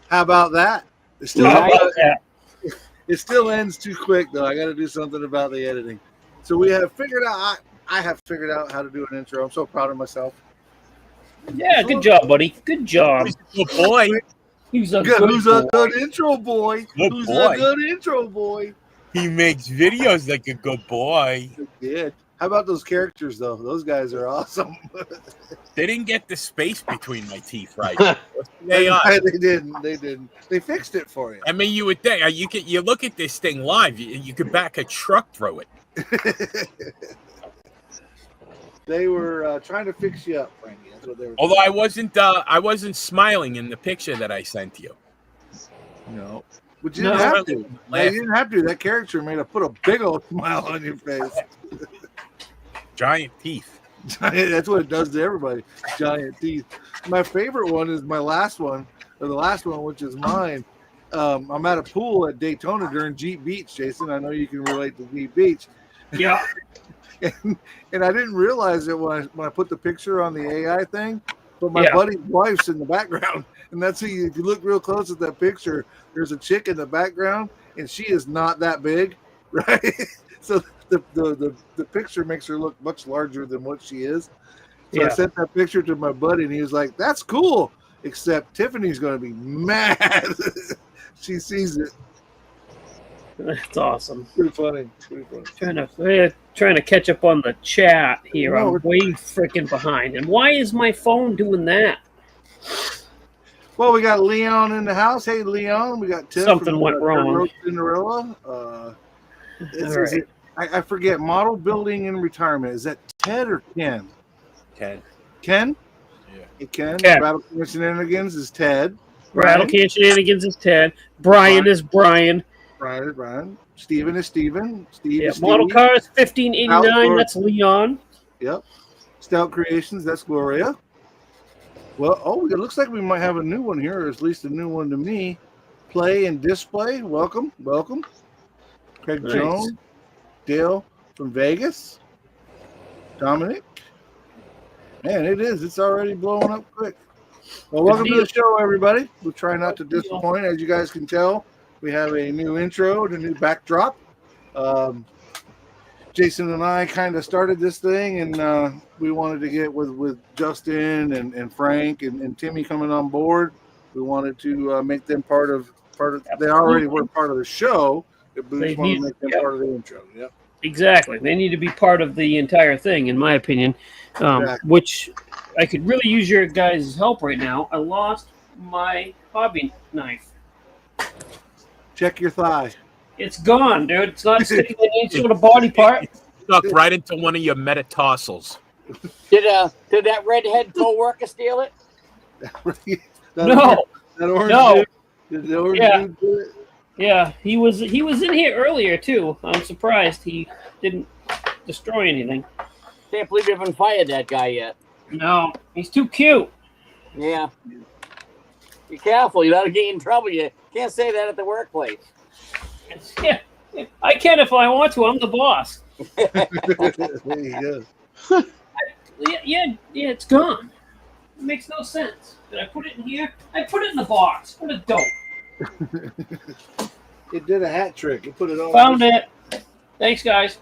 How about that? It still, Nice. it still ends too quick, though. I got to do something about the editing. So we have figured out. I have figured out how to do an intro. I'm so proud of myself. Yeah, good job, buddy. Good job. Good boy. He's a Who's good a good intro boy? Good Who's boy. a good intro boy? He makes videos like a good boy. Yeah. How about those characters, though? Those guys are awesome. They didn't get the space between my teeth right. They They didn't. They didn't. They fixed it for you. I mean, you would think you look at this thing live, you could back a truck through it. They were trying to fix you up, Frankie. That's what they were. Although I wasn't smiling in the picture that I sent you. No. But you didn't have to. No, you didn't have to. That character made put a big old smile on your face. Giant teeth. That's what it does to everybody. Giant teeth. My favorite one is my last one, or the last one, which is mine. I'm at a pool at Daytona during Jeep Beach, Jason. I know you can relate to Jeep Beach. Yeah. And I didn't realize it when I put the picture on the AI thing, but my buddy's wife's in the background. And that's if you look real close at that picture, there's a chick in the background, and she is not that big, right? So the picture makes her look much larger than what she is. So I sent that picture to my buddy, and he was like, "That's cool," except Tiffany's going to be mad. She sees it. That's awesome. Pretty funny. Trying to catch up on the chat here. I'm way freaking behind. And why is my phone doing that? Well, we got Leon in the house. Hey, Leon. We got Tiff. Something went wrong. Cinderella. Right. I forget. Model building and retirement. Is that Ted or Ken? Ken. Ken? Yeah. Hey, Ken. Ken. Rattle Can Shenanigans is Ted. Rattle Can Shenanigans is Ted. Brian is Brian. Brian. Steven is Steven. Steve is Steve. Model Cars 1589. That's Leon. Yep. Stout Creations. That's Gloria. Well, it looks like we might have a new one here, or at least a new one to me. Play and Display. Welcome. Craig Jones. Dale from Vegas. Dominic. Man, it's already blowing up quick. Well, welcome to the show, everybody. We'll try not to disappoint. As you guys can tell, we have a new intro and a new backdrop. Jason and I kind of started this thing, and we wanted to get with Justin and Frank and Timmy coming on board. We wanted to make them part of. They already were part of the show, but we just want to make them part of the intro. Yep. Exactly. They need to be part of the entire thing, in my opinion. Which I could really use your guys' help right now. I lost my hobby knife. Check your thigh. It's gone, dude. It's not sticking to any sort of body part. It's stuck right into one of your metatarsals. Did that redhead co-worker steal it? No. That orange dude? Did the orange dude do it? Yeah, he was in here earlier too. I'm surprised he didn't destroy anything. Can't believe you haven't fired that guy yet. No, he's too cute. Yeah. Be careful. You gotta get in trouble. You can't say that at the workplace. Yeah, I can if I want to. I'm the boss. There you go. Yeah, it's gone. It makes no sense. Did I put it in here? I put it in the box. What a dope. It did a hat trick. It put it on. Found it. Thanks, guys.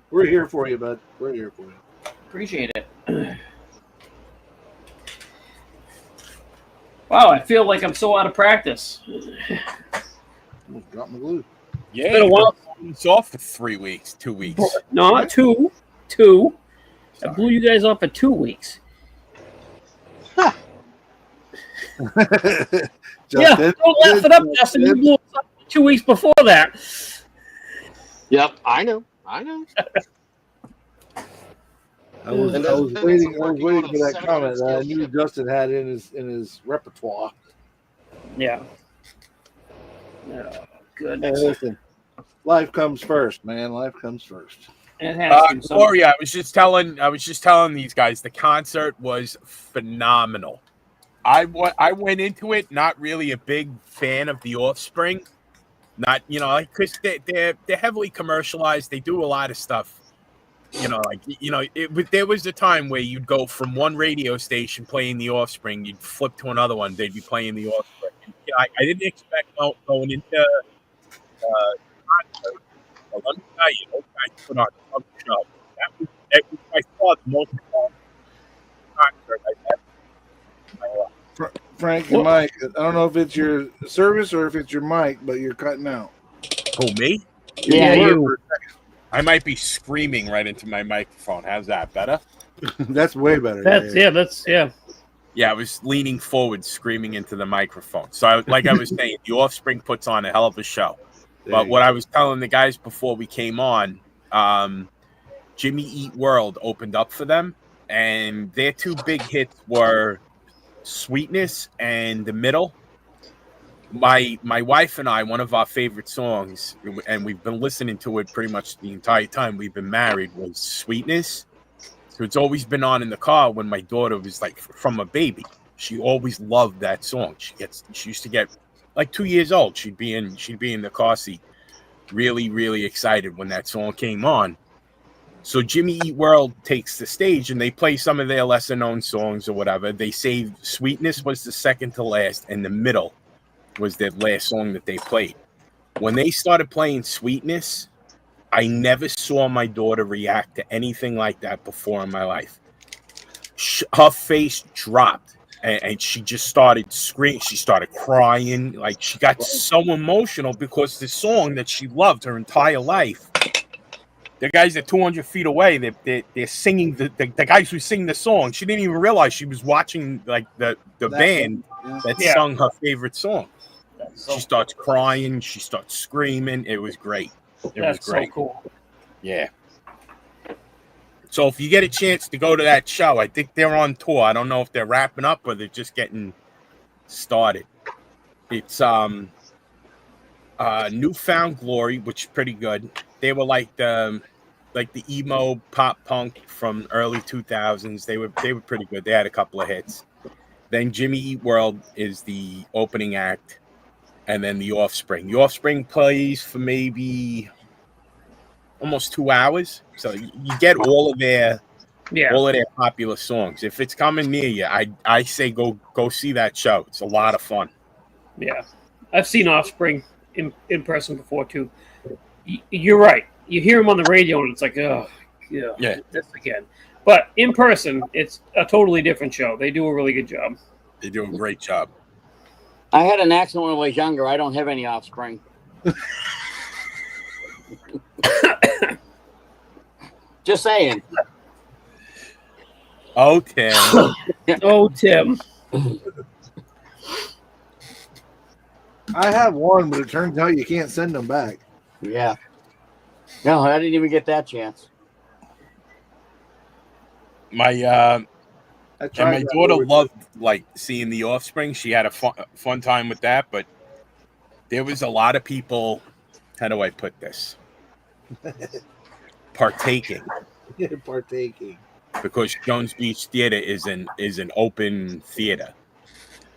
We're here for you, bud. We're here for you. Appreciate it. Wow, I feel like I'm so out of practice. Almost dropped my glue. Yeah, It's been a while. It's off for 3 weeks, 2 weeks. No, two. Sorry. I blew you guys off for 2 weeks. Justin, yeah, don't laugh it up, Justin. You blew us up 2 weeks before that. Yep, I know. I was waiting for that comment that I knew Justin had in his repertoire. Yeah. Oh, goodness. Hey, listen, life comes first, man. Life comes first. It has to. Gloria, I was just telling these guys the concert was phenomenal. I went into it not really a big fan of the Offspring, not because they're heavily commercialized. They do a lot of stuff. There was a time where you'd go from one radio station playing the Offspring, you'd flip to another one, they'd be playing the Offspring. I didn't expect going into concert. But let me tell you, those guys put on some show. That was by far the most fun concert I've had in my life. Frank, your mic. I don't know if it's your service or if it's your mic, but you're cutting out. Who, me? Yeah, you. I might be screaming right into my microphone. How's that? Better? That's way better. Yeah. Yeah, I was leaning forward, screaming into the microphone. So, like I was saying, the Offspring puts on a hell of a show. But what I was telling the guys before we came on, Jimmy Eat World opened up for them, and their two big hits were Sweetness and The Middle. My wife and I, one of our favorite songs, and we've been listening to it pretty much the entire time we've been married, was Sweetness. So it's always been on in the car when my daughter was like from a baby. She always loved that song. She used to get like 2 years old. She'd be in the car seat, really, really excited when that song came on. So Jimmy Eat World takes the stage and they play some of their lesser known songs or whatever. They say Sweetness was the second to last, and The Middle was their last song that they played. When they started playing Sweetness, I never saw my daughter react to anything like that before in my life. Her face dropped and she just started screaming. She started crying. Like, she got so emotional because the song that she loved her entire life, the guys are 200 feet away. They're singing the guys who sing the song. She didn't even realize she was watching like the band that sung her favorite song. She starts crying. She starts screaming. It was great. It was great. So cool. Yeah. So if you get a chance to go to that show, I think they're on tour. I don't know if they're wrapping up or they're just getting started. It's Newfound Glory, which is pretty good. They were like the emo pop punk from early 2000s. They were pretty good. They had a couple of hits. Then Jimmy Eat World is the opening act, and then the Offspring. The Offspring plays for maybe almost 2 hours, so you get all of their popular songs. If it's coming near you, I say go see that show. It's a lot of fun. Yeah, I've seen Offspring in person before too. You're right. You hear them on the radio, and it's like, oh, yeah, this again. But in person, it's a totally different show. They do a really good job. They do a great job. I had an accident when I was younger. I don't have any offspring. Just saying. Oh, Tim. Oh, Tim. I have one, but it turns out you can't send them back. Yeah. No, I didn't even get that chance. My daughter loved like seeing the Offspring. She had a fun time with that, but there was a lot of people. How do I put this? Partaking. Because Jones Beach Theater is an open theater,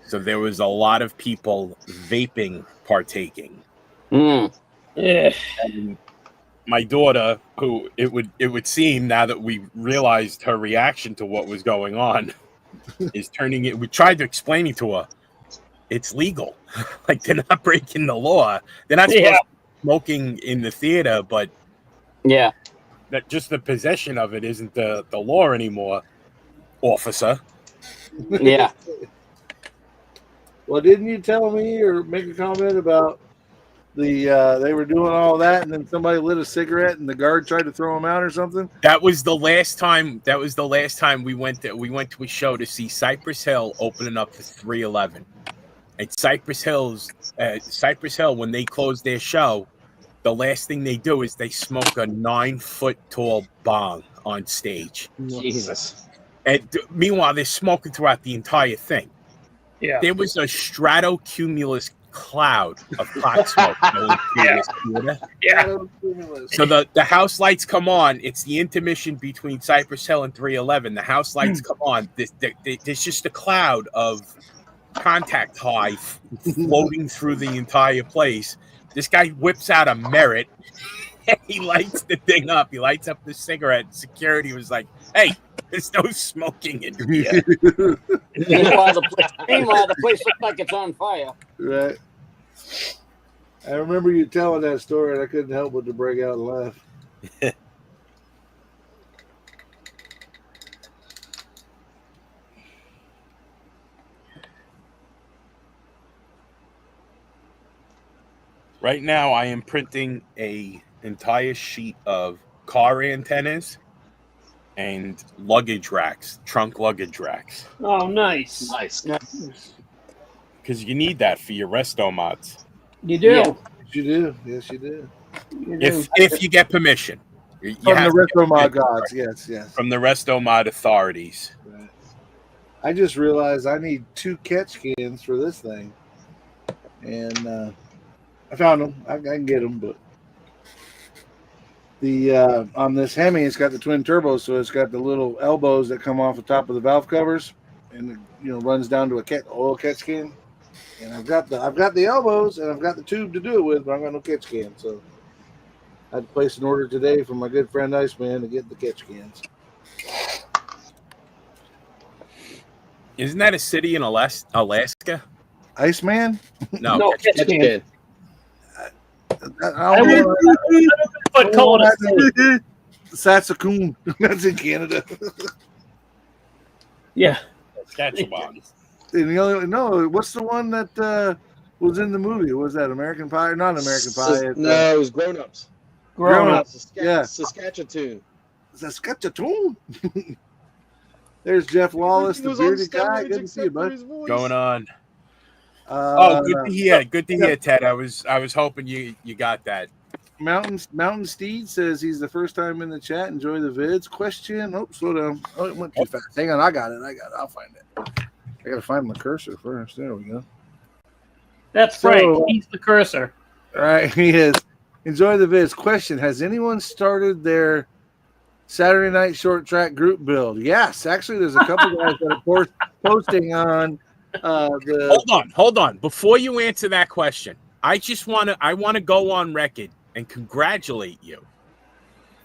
so there was a lot of people vaping, partaking. Yeah. And my daughter, who it would seem now that we realized her reaction to what was going on, is turning it. We tried to explain it to her. It's legal. Like, they're not breaking the law. They're not supposed to be smoking in the theater, but that just the possession of it isn't the law anymore, officer. Yeah. Well, didn't you tell me or make a comment about they were doing all that, and then somebody lit a cigarette, and the guard tried to throw him out or something? That was the last time. We went to a show to see Cypress Hill opening up for 311. And Cypress Hill, when they close their show, the last thing they do is they smoke a 9-foot tall bong on stage. Jesus. And meanwhile, they're smoking throughout the entire thing. Yeah. There was a stratocumulus cloud of pot smoke going through this theater. Yeah. So the house lights come on. It's the intermission between Cypress Hill and 311. The house lights come on. There's just a cloud of contact high floating through the entire place. This guy whips out a Merit. And he lights the thing up. He lights up the cigarette. Security was like, "Hey, There's no smoking in here. Meanwhile, the place looks like it's on fire. Right. I remember you telling that story, and I couldn't help but to break out and laugh. Right now, I am printing a entire sheet of car antennas and luggage racks, trunk luggage racks. Oh, nice. Nice. Because you need that for your resto mods. You do. Yeah. Yes, you do. Yes, you do. You do. If you get permission. You From the have to retro get mod permission gods. Yes, yes. from the resto mod authorities. Right. I just realized I need 2 catch cans for this thing. And I found them. I can get them, but the on this Hemi, it's got the twin turbos, so it's got the little elbows that come off the top of the valve covers, and it, runs down to a oil catch can. And I've got the elbows, and I've got the tube to do it with, but I've got no catch can. So I had to place an order today from my good friend Iceman to get the catch cans. Isn't that a city in Alaska? Iceman? No. No, catch Catch can. can. I don't know. But call it a Saskatoon. That's in Canada. Yeah. Saskatchewan. And what's the one that was in the movie? Was that American Pie? Not American Pie. It's, No, it was Grown Ups. Grown up. Yeah. Saskatchewan. Saskatchewan. There's Jeff Wallace, the bearded guy. Good to see you, bud. Going on. Uh, Good to hear. Good to hear, Ted. I was hoping you got that. Mountain Steed says he's the first time in the chat. Enjoy the vids. Question. Oh, slow down. Oh, it went too fast. Hang on. I got it. I'll find it. I got to find my cursor first. There we go. That's So- right. He's the cursor. All right. He is. Enjoy the vids. Question. Has anyone started their Saturday night short track group build? Yes. Actually, there's a couple guys that are posting on the. Hold on. Before you answer that question, I want to go on record and congratulate you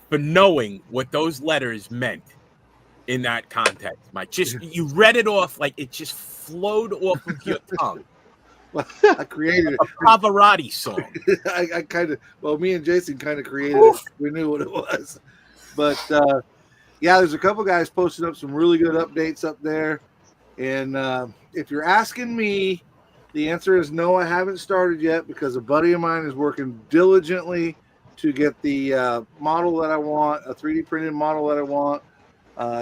for knowing what those letters meant in that context, Mike. You read it off like it just flowed off of your tongue. I created it. A Pavarotti song. I kind of, me and Jason kind of created it. We knew what it was. But, yeah, there's a couple guys posting up some really good updates up there. And if you're asking me, the answer is no, I haven't started yet because a buddy of mine is working diligently to get the model that I want, a 3D printed model that I want.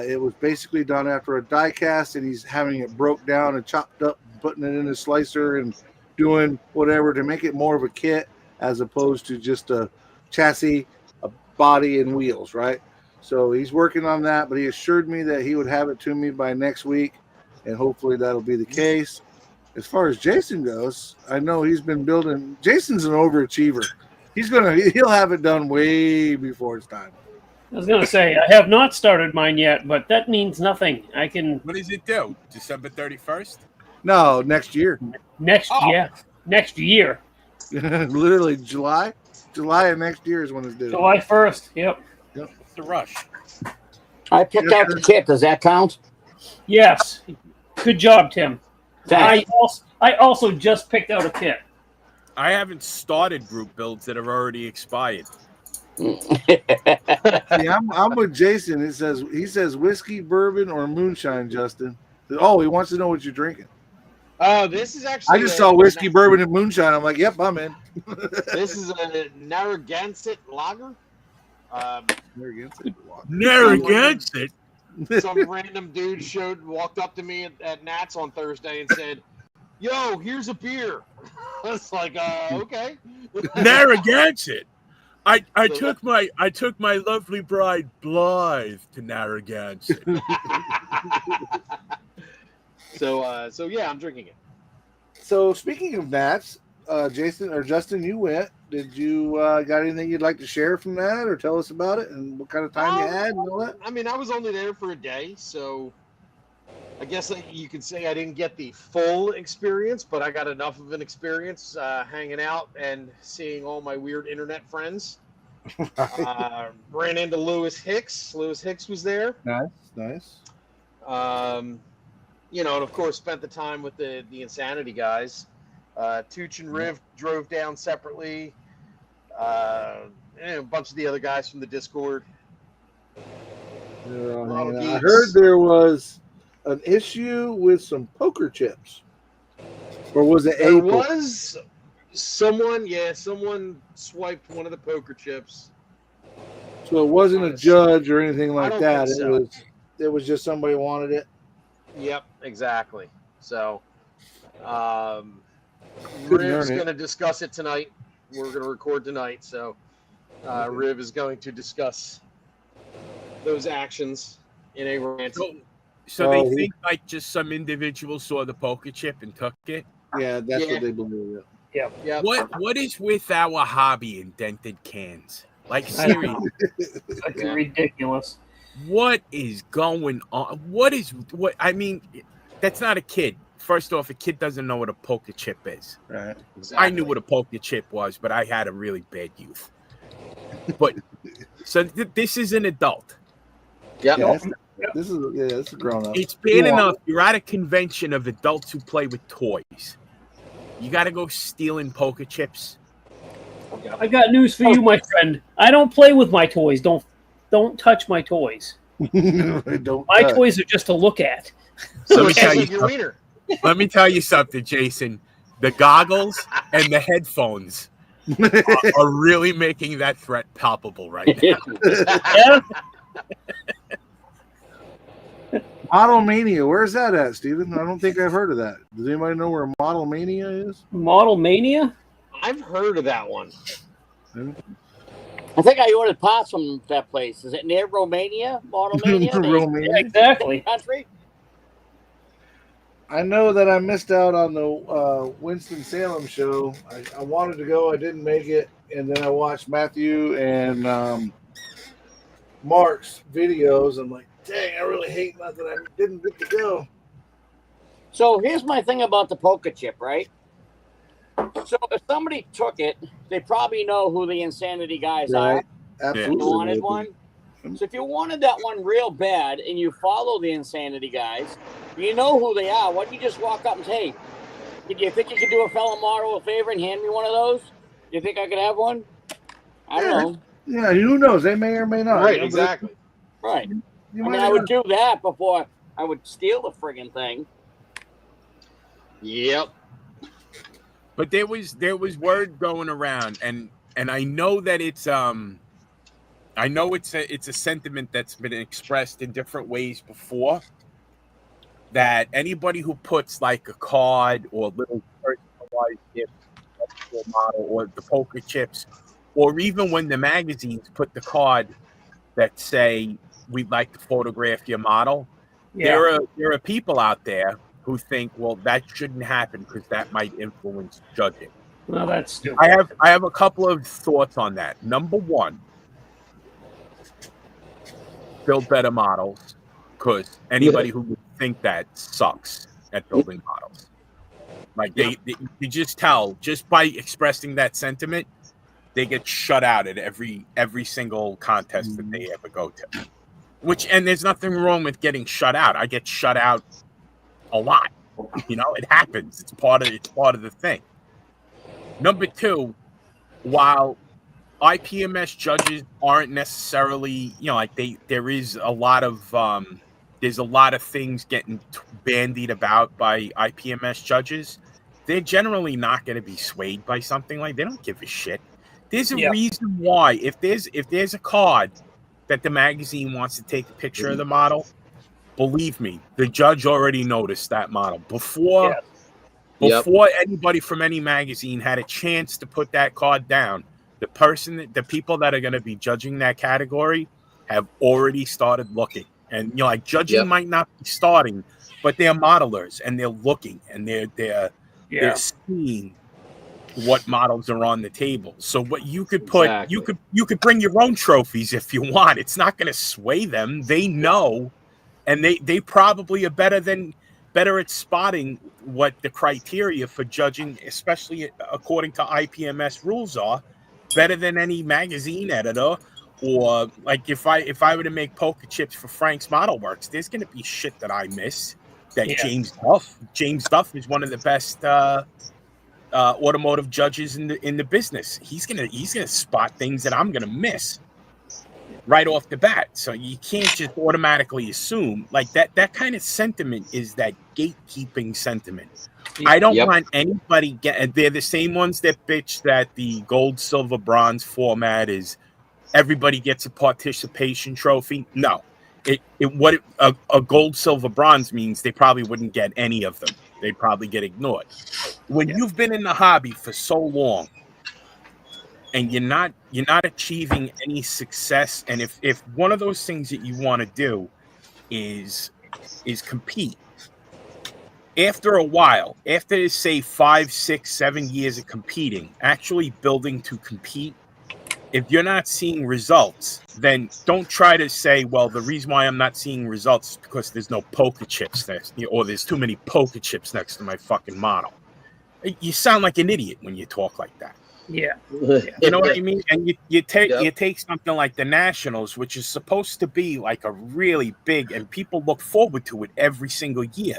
It was basically done after a die cast, and he's having it broke down and chopped up, and putting it in a slicer and doing whatever to make it more of a kit as opposed to just a chassis, a body, and wheels, right? So he's working on that, but he assured me that he would have it to me by next week, and hopefully that'll be the case. As far as Jason goes, I know he's been building. Jason's an overachiever. He'll have it done way before it's time. I was going to say, I have not started mine yet, but that means nothing. I can What does it do? December 31st? No, next year. next year. Literally July of next year is when it's due. July 1st. Yep. It's the rush. I picked out the kit. Does that count? Yes. Good job, Tim. Thanks. I also just picked out a kit. I haven't started group builds that have already expired. See, I'm with Jason. He says whiskey, bourbon, or moonshine, Justin. Oh, he wants to know what you're drinking. Oh, this is actually. I just saw whiskey, bourbon, and moonshine. I'm like, yep, I'm in. This is a Narragansett lager. Narragansett. Some random dude walked up to me at Nats on Thursday and said, "Yo, here's a beer." I was like, okay. Narragansett. I took my lovely bride Blythe to Narragansett. So yeah, I'm drinking it. So speaking of Nats, Jason or Justin, you went. Did you got anything you'd like to share from that, or tell us about it, and what kind of time you had, and all that? I mean, I was only there for a day, so I guess you could say I didn't get the full experience, but I got enough of an experience hanging out and seeing all my weird internet friends. Ran into Lewis Hicks. Lewis Hicks was there. Nice. You know, and of course spent the time with the Insanity guys. Tooch and Riv drove down separately. And a bunch of the other guys from the Discord. I heard there was an issue with some poker chips. Or was it There April? was someone swiped one of the poker chips. So it wasn't a judge or anything like don't that. think so. It was just somebody wanted it. Yep, exactly. So, Couldn't Riv's earn it. going to discuss it tonight. We're going to record tonight, so Riv is going to discuss those actions in a rant. So they think like just some individual saw the poker chip and took it. Yeah, that's what they believe. Yep. What is with our hobby in dented cans? Like I know. seriously, It's fucking ridiculous. what is going on? What? I mean, that's not a kid. First off, a kid doesn't know what a poker chip is. Right. Exactly. I knew what a poker chip was, but I had a really bad youth. But so this is an adult. Yep. Yeah, this is a grown up. It's bad enough you're at a convention of adults who play with toys. You got to go stealing poker chips. I got news for you, my friend. I don't play with my toys. Don't touch my toys. Don't My touch. toys are just to look at. So Let me it's tell like you your wiener. Let me tell you something, Jason. The goggles and the headphones are really making that threat palpable right now. Yeah. Model Mania, where's that at, Steven? I don't think I've heard of that. Does anybody know where Model Mania is? Model Mania? I've heard of that one. I think I ordered parts from that place. Is it near Romania? Model Mania? Romania. Yeah, exactly. Country? I know that I missed out on the Winston-Salem show. I wanted to go. I didn't make it. And then I watched Matthew and Mark's videos. I'm like, dang, I really hate that I didn't get to go. So here's my thing about the poker chip, right? So if somebody took it, they probably know who the Insanity guys are. Right. Absolutely. You wanted one? So if you wanted that one real bad and you follow the Insanity guys, you know who they are. Why don't you just walk up and say, hey, do you think you could do a fellow model a favor and hand me one of those? You think I could have one? I don't know. Yeah, who knows? They may or may not. Right, You know, exactly. Right. You I might mean, I would do that before I would steal the friggin' thing. Yep. But there was word going around, and I know that it's a sentiment that's been expressed in different ways before. That anybody who puts like a card or little personalized gift model or the poker chips, or even when the magazines put the card that say we'd like to photograph your model, Yeah. there are people out there who think, well, that shouldn't happen because that might influence judging. Well, that's stupid. I have a couple of thoughts on that. Number one, build better models, because anybody who would think that sucks at building models. Like you just tell just by expressing that sentiment, they get shut out at every single contest that they ever go to. And there's nothing wrong with getting shut out. I get shut out a lot. You know, it happens. It's part of the thing. Number two, while IPMS judges aren't necessarily, you know, like there is a lot of there's a lot of things getting bandied about by IPMS judges. They're generally not going to be swayed by something like they don't give a shit. There's a reason why if there's a card that the magazine wants to take a picture of the model, believe me, the judge already noticed that model before anybody from any magazine had a chance to put that card down. The people that are going to be judging that category have already started looking. And you know, like judging might not be starting, but they're modelers and they're looking and they're seeing what models are on the table. So what you could put, you could bring your own trophies if you want. It's not going to sway them. They know, and they probably are better at spotting what the criteria for judging, especially according to IPMS rules are, better than any magazine editor. Or like if I were to make poker chips for Frank's Model Works, there's going to be shit that I miss. That James Duff is one of the best automotive judges in the business. He's gonna spot things that I'm gonna miss right off the bat. So you can't just automatically assume like that kind of sentiment is that gatekeeping sentiment. I don't want anybody they're the same ones that bitch that the gold, silver, bronze format is everybody gets a participation trophy. No. A gold, silver, bronze means they probably wouldn't get any of them. They'd probably get ignored. When you've been in the hobby for so long and you're not achieving any success, and if one of those things that you want to do is compete, after a while, after say 5, 6, 7 years of competing, actually building to compete, if you're not seeing results, then don't try to say, well, the reason why I'm not seeing results is because there's no poker chips there, or there's too many poker chips next to my fucking model. You sound like an idiot when you talk like that. Yeah. You know what I mean? And you take something like the Nationals, which is supposed to be like a really big, and people look forward to it every single year.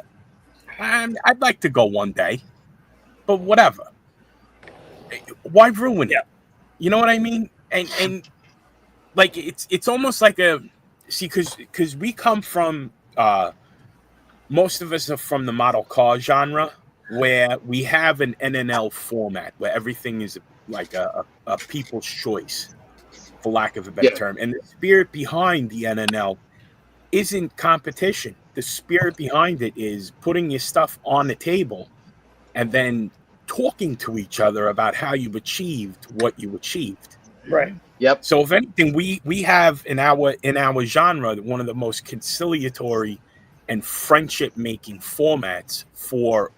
I'd like to go one day, but whatever. Why ruin it? You know what I mean? And like it's almost like because we come from most of us are from the model car genre, where we have an NNL format where everything is like a people's choice, for lack of a better term. And the spirit behind the NNL isn't competition. The spirit behind it is putting your stuff on the table and then talking to each other about how you've achieved what you achieved. Right. Yep. So if anything, we have in our genre one of the most conciliatory and friendship making formats for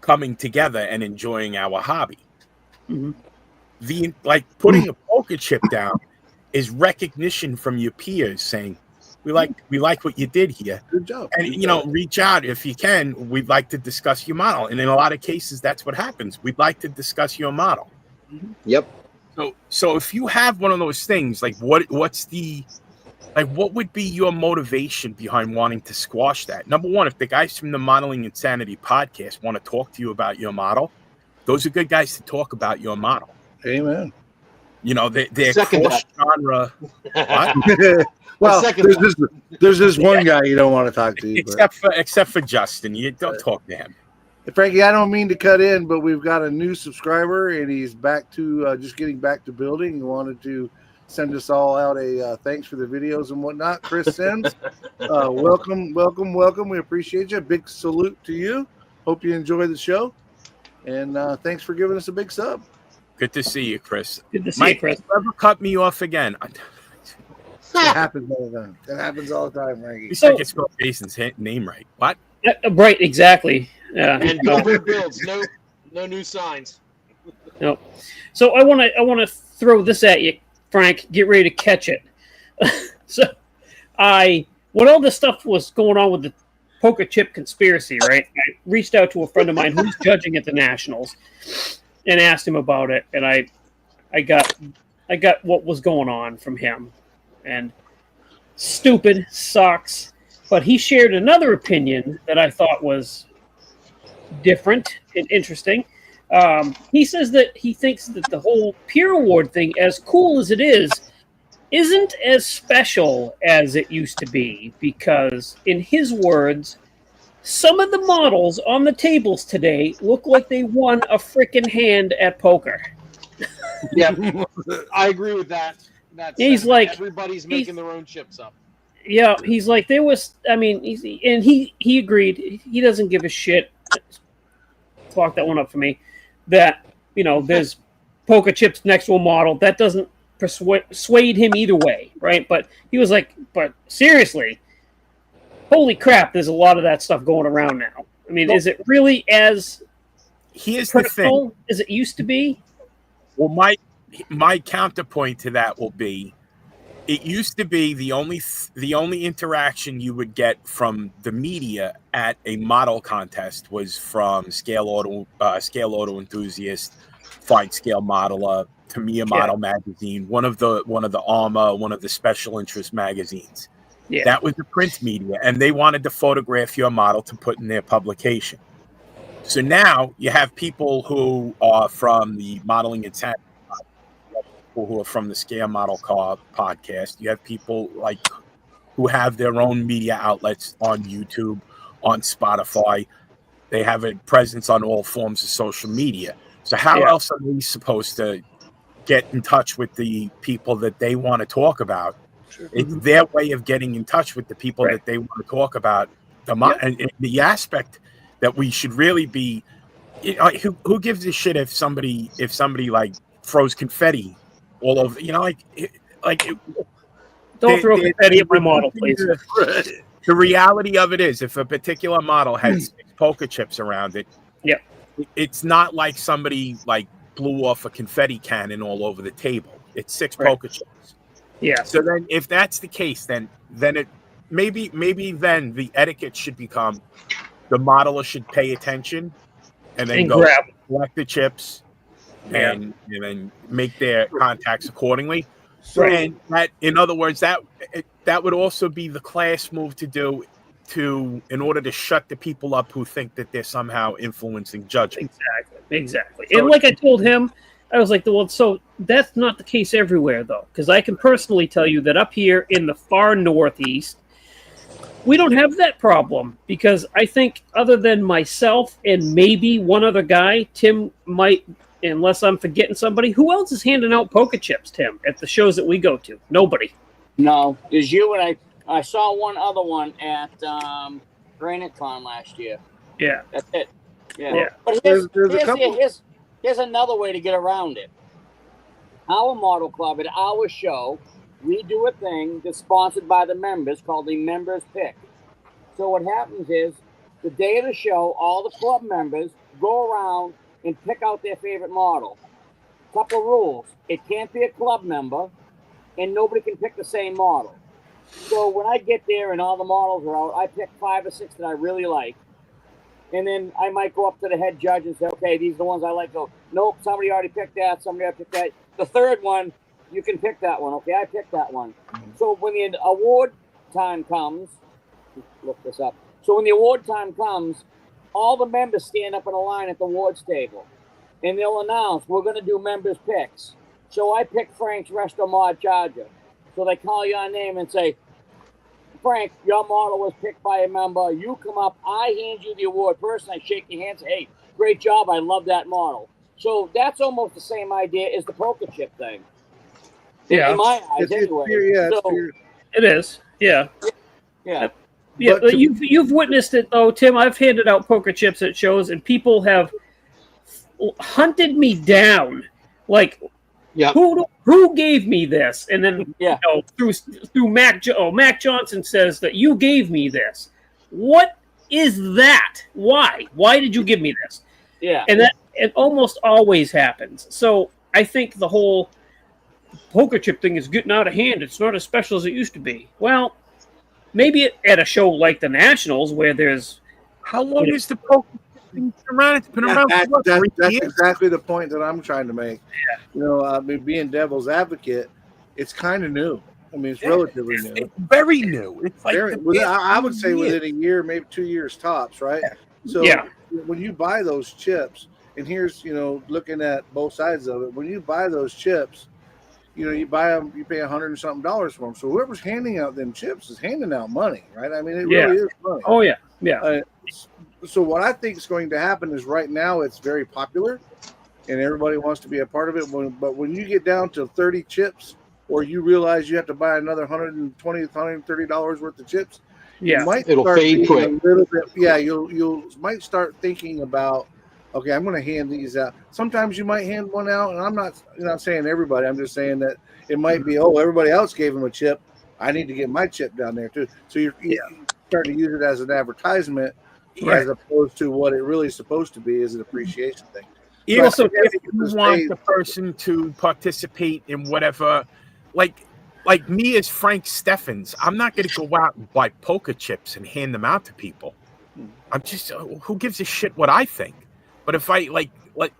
coming together and enjoying our hobby. Mm-hmm. Putting a poker chip down is recognition from your peers saying, we like what you did here. Good job. And reach out if you can. We'd like to discuss your model. And in a lot of cases, that's what happens. We'd like to discuss your model. Yep. So if you have one of those things, like what would be your motivation behind wanting to squash that? Number one, if the guys from the Modeling Insanity podcast want to talk to you about your model, those are good guys to talk about your model. Amen. They're cross-genre. Well, there's this one guy you don't want to talk to. Except for Justin. You don't talk to him. Frankie, I don't mean to cut in, but we've got a new subscriber, and he's back to just getting back to building. He wanted to send us all out a thanks for the videos and whatnot. Chris Sims, welcome. We appreciate you. Big salute to you. Hope you enjoy the show, and thanks for giving us a big sub. Good to see you, Chris. Good to see you, Chris. Never cut me off again. It happens all the time. It happens all the time, Frankie. At least I can spell Jason's name right. What? Right, exactly. And Gilbert builds. No new signs. No. So I want to throw this at you, Frank. Get ready to catch it. When all this stuff was going on with the poker chip conspiracy, right? I reached out to a friend of mine who's judging at the Nationals and asked him about it, and I got what was going on from him. And stupid, sucks. But he shared another opinion that I thought was different and interesting. He says that he thinks that the whole peer award thing, as cool as it is, isn't as special as it used to be, because, in his words, some of the models on the tables today look like they won a frickin' hand at poker. Yeah, I agree with that. He's like, everybody's making their own chips up. Yeah, he's like, there was, I mean, he agreed. He doesn't give a shit. Clock that one up for me. That, there's poker chips next to a model. That doesn't persuade him either way, right? But he was like, but seriously, holy crap, there's a lot of that stuff going around now. I mean, is it really as critical as it used to be? Well, my counterpoint to that will be, it used to be the only interaction you would get from the media at a model contest was from Scale Auto Enthusiast, Fine Scale Modeler, Tamiya Model Magazine, one of the ARMA, one of the special interest magazines. Yeah. That was the print media, and they wanted to photograph your model to put in their publication. So now you have people who are from the Modeling Insanity, people who are from the Scale Model Car podcast. You have people like who have their own media outlets on YouTube, on Spotify. They have a presence on all forms of social media. So how else are we supposed to get in touch with the people that they want to talk about? It's their way of getting in touch with the people that they want to talk about. And the aspect that we should really be, who gives a shit if somebody like throws confetti all over, don't throw confetti at my model, please. The reality of it is, if a particular model has 6 poker chips around it, it's not like somebody like blew off a confetti cannon all over the table. It's 6 poker chips. Yeah. So then, if that's the case, then it maybe then the etiquette should become the modeler should pay attention and then go collect the chips and then make their contacts accordingly. And that, in other words, that would also be the class move to do in order to shut the people up who think that they're somehow influencing judgment. Exactly. And like I told him, I was like, well, so that's not the case everywhere, though, because I can personally tell you that up here in the far northeast, we don't have that problem, because I think other than myself and maybe one other guy, Tim might, unless I'm forgetting somebody, who else is handing out poker chips, Tim, at the shows that we go to? Nobody. No, there's you and I saw one other one at Granite Con last year. Yeah. That's it. Yeah. Yeah. But here's another way to get around it. Our model club at our show, we do a thing that's sponsored by the members called the Members Pick. So what happens is, the day of the show, all the club members go around and pick out their favorite model. Couple of rules. It can't be a club member, and nobody can pick the same model. So when I get there and all the models are out, I pick 5 or 6 that I really like. And then I might go up to the head judge and say, okay, these are the ones I like. Go, nope, somebody already picked that. Somebody already picked that. The third one, you can pick that one. Okay, I picked that one. So when the award time comes, look this up. So when the award time comes, all the members stand up in a line at the awards table. And they'll announce, we're going to do members picks. So I pick Frank's Resto Mod Charger. So they call your name and say, Frank, your model was picked by a member. You come up, I hand you the award. First, I shake your hand and say, hey, great job. I love that model. So that's almost the same idea as the poker chip thing. Yeah. In my eyes, anyway. It is. Yeah. Yeah. Yeah, but you've witnessed it, though, Tim. I've handed out poker chips at shows, and people have hunted me down. Like, who gave me this? And then through Mac Johnson says that you gave me this. What is that? Why? Why did you give me this? Yeah. And that it almost always happens. So I think the whole poker chip thing is getting out of hand. It's not as special as it used to be. Well, maybe at a show like the Nationals where there's... How long is the poker thing around? It's been around for that's exactly the point that I'm trying to make. Yeah. I mean, being devil's advocate, it's kind of new. I mean, it's relatively new. It's very new. It's like I would say within a year, maybe 2 years tops, right? So when you buy those chips, and here's, looking at both sides of it, when you buy those chips, you buy them, you pay $100 and something for them. So whoever's handing out them chips is handing out money, right? I mean, it really is money. Oh, yeah. Yeah. So what I think is going to happen is right now it's very popular and everybody wants to be a part of it. But when you get down to 30 chips, or you realize you have to buy another $120, $130 worth of chips, it'll fade quick. A little bit. Yeah, you might start thinking about, okay, I'm going to hand these out. Sometimes you might hand one out, and I'm not saying everybody. I'm just saying that it might be, everybody else gave them a chip. I need to get my chip down there too. So you're starting to use it as an advertisement, as opposed to what it really is supposed to be, is an appreciation thing. Also, if you want the person to participate in whatever, like me as Frank Steffens, I'm not going to go out and buy poker chips and hand them out to people. I'm just, who gives a shit what I think? But if I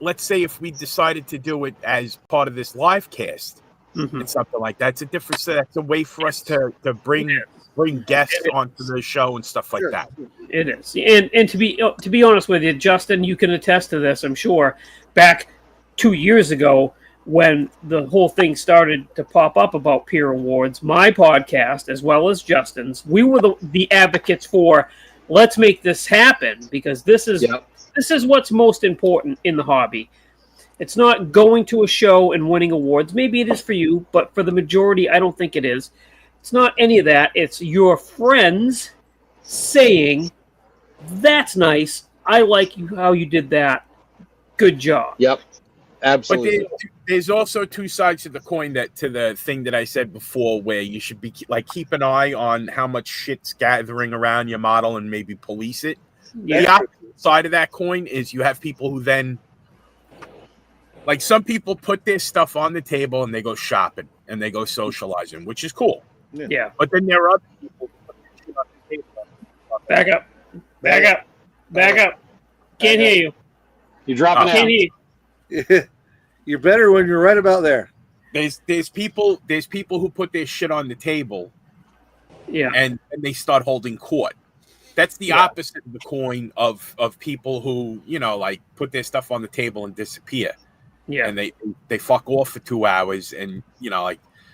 let's say if we decided to do it as part of this live cast and something like that, it's a different. That's a way for us to bring guests onto the show and stuff like that. It is, and to be honest with you, Justin, you can attest to this. I'm sure back 2 years ago when the whole thing started to pop up about peer awards, my podcast as well as Justin's, we were the advocates for let's make this happen because this is what's most important in the hobby. It's not going to a show and winning awards. Maybe it is for you, but for the majority, I don't think it is. It's not any of that. It's your friends saying, "That's nice. I like you how you did that. Good job." Yep, absolutely. But there's also two sides to the coin to the thing that I said before, where you should be keep an eye on how much shit's gathering around your model and maybe police it. Yeah. The opposite side of that coin is you have people who then, like some people put their stuff on the table and they go shopping and they go socializing, which is cool. Yeah. But then there are other people who put their shit on the table. Back up. Can't hear you. You're dropping Can't out. hear you. You're better when you're right about there. There's people who put their shit on the table, Yeah. and they start holding court. That's the opposite of the coin of people who put their stuff on the table and disappear. Yeah. And they fuck off for 2 hours, and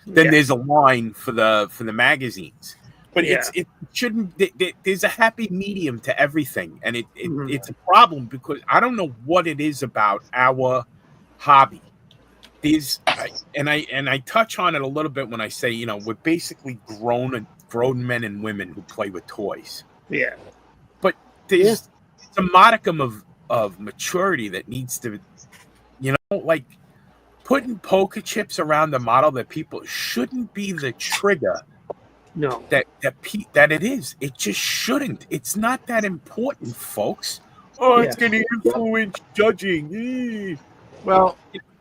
then there's a line for the magazines. But it shouldn't. There's a happy medium to everything, and it's a problem because I don't know what it is about our hobby. I touch on it a little bit when I say we're basically grown men and women who play with toys. Yeah. But there's a modicum of maturity that needs to, like putting poker chips around the model that people shouldn't be the trigger. No. That it is. It just shouldn't. It's not that important, folks. Oh, it's going to influence judging. Well,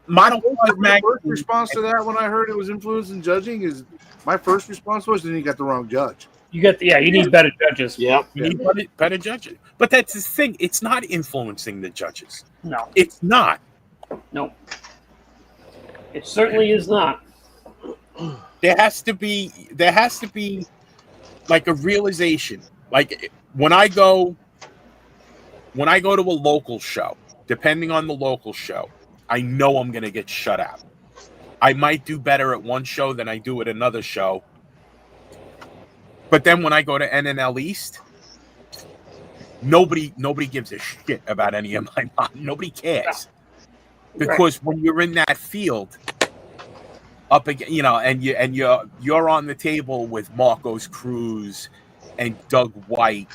Model my first response to that when I heard it was influencing judging is my first response was then you got the wrong judge. You need better judges. Yep. You need better judges. But that's the thing. It's not influencing the judges. No. It's not. No. It certainly is not. There has to be like a realization. Like when I go to a local show, depending on the local show, I know I'm going to get shut out. I might do better at one show than I do at another show. But then when I go to NNL East, nobody gives a shit about any of my models. Nobody cares. Because when you're in that field, up again, and you're on the table with Marcos Cruz and Doug White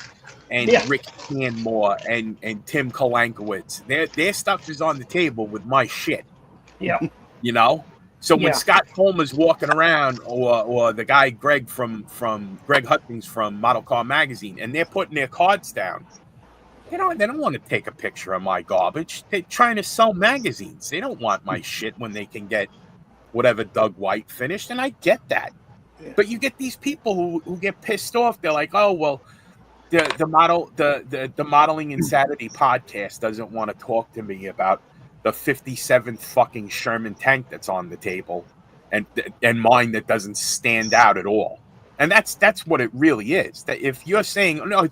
and Rick Canmore and Tim Kolankowitz. Their stuff is on the table with my shit. Yeah. So when Scott Coleman's walking around, or the guy Greg from Greg Hutchings from Model Car Magazine, and they're putting their cards down, they don't want to take a picture of my garbage. They're trying to sell magazines. They don't want my shit when they can get whatever Doug White finished, and I get that. Yeah. But you get these people who get pissed off. They're like, oh well, the Modeling Insanity podcast doesn't want to talk to me about the 57th fucking Sherman tank that's on the table, and mine that doesn't stand out at all. And that's what it really is. That if you're saying no,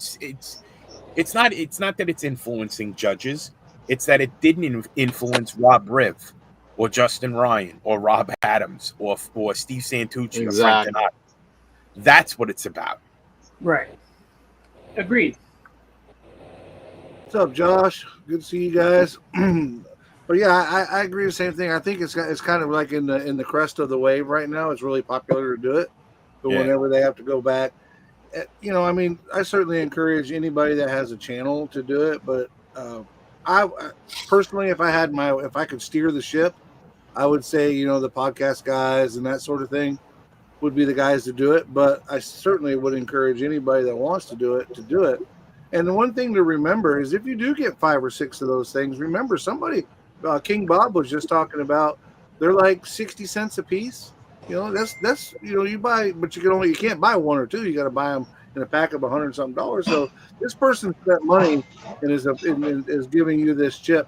it's not that it's influencing judges. It's that it didn't influence Rob Riv, or Justin Ryan, or Rob Adams, or Steve Santucci, exactly. or Frank Donato. That's what it's about. Right. Agreed. What's up, Josh? Good to see you guys. But yeah, I agree the same thing. I think it's kind of like in the crest of the wave right now. It's really popular to do it. But whenever they have to go back, I certainly encourage anybody that has a channel to do it. But I personally, if I could steer the ship, I would say the podcast guys and that sort of thing would be the guys to do it. But I certainly would encourage anybody that wants to do it to do it. And the one thing to remember is if you do get 5 or 6 of those things, remember somebody. King Bob was just talking about they're like 60 cents a piece. That's you buy, but you can't buy 1 or 2. You got to buy them in a pack of $100 something. So this person spent money and is giving you this chip.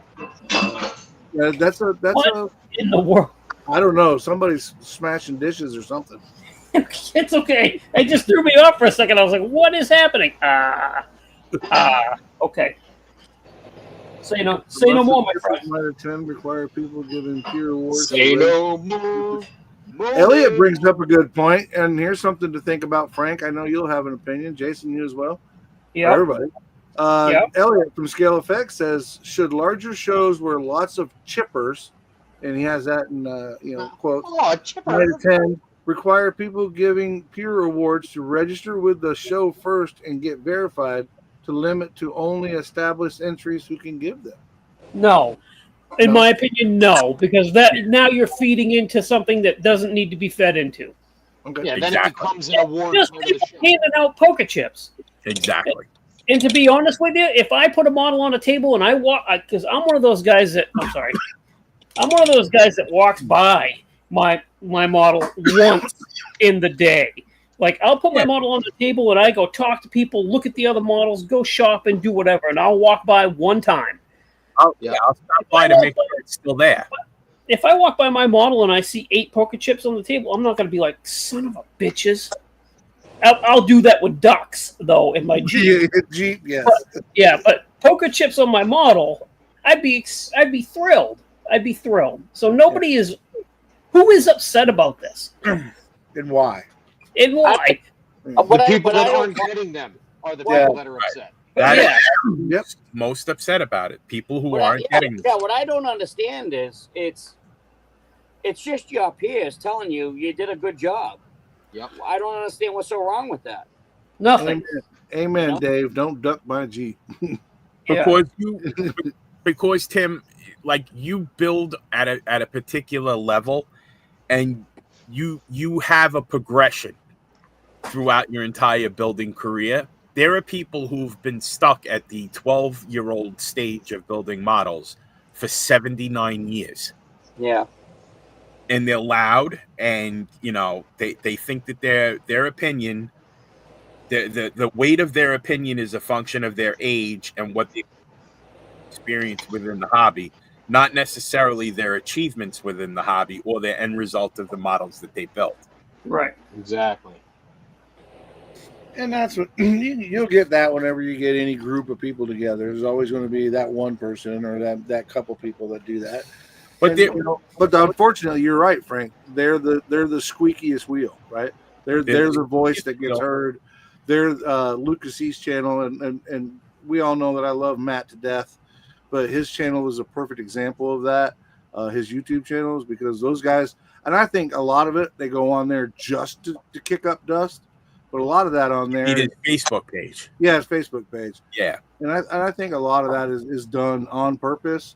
That's What a in the world? I don't know. Somebody's smashing dishes or something. It's okay. It just threw me off for a second. I was like, what is happening? Okay. Say no more, my friend. Out of 10 require people giving peer awards. Say no more. Elliot brings up a good point, and here's something to think about, Frank. I know you'll have an opinion. Jason, you as well. Yeah. Everybody. Elliot from Scale Effects says, should larger shows where lots of chippers, and he has that in quotes, Oh, chipper. 9 to 10, require people giving peer awards to register with the show first and get verified to limit to only established entries who can give them? No. In No? my opinion, no, because that now you're feeding into something that doesn't need to be fed into. Okay. Yeah, then Exactly. it becomes an award Just for the people show. handing out poker chips. Exactly. And to be honest with you, if I put a model on a table and I walk, because I'm one of those guys that walks by my model once in the day. Like, I'll put my model on the table and I go talk to people, look at the other models, go shop and do whatever, and I'll walk by one time. I'll stop by to make sure it's still there. If I walk by my model and I see 8 poker chips on the table, I'm not going to be like, son of a bitches. I'll do that with ducks, though, in my Jeep. Jeep, yes. But poker chips on my model, I'd be thrilled. I'd be thrilled. So nobody is. Who is upset about this? And why? And why? The people that aren't getting them are the people that are upset. That Yeah. is most upset about it. People who What aren't getting them. what I don't understand is it's just your peers telling you did a good job. Yep. I don't understand what's so wrong with that. Nothing. Amen, No. Dave. Don't duck my Jeep. Yeah. Because Tim, like, you build at a particular level, and you have a progression throughout your entire building career. There are people who've been stuck at the 12-year-old stage of building models for 79 years. Yeah. And they're loud, and they think that their opinion, the weight of their opinion is a function of their age and what they experience within the hobby, not necessarily their achievements within the hobby or the end result of the models that they built. Right. Exactly. And that's what you'll get that whenever you get any group of people together. There's always going to be that one person or that couple people that do that. But But unfortunately, you're right, Frank. They're the squeakiest wheel, right? They're the voice that gets heard. They're Lucas East channel, and we all know that I love Matt to death, but his channel is a perfect example of that. His YouTube channels, because those guys, and I think a lot of it, they go on there just to kick up dust, but a lot of that on there, his Facebook page. yeah, his Facebook page, Yeah. and I think a lot of that is done on purpose.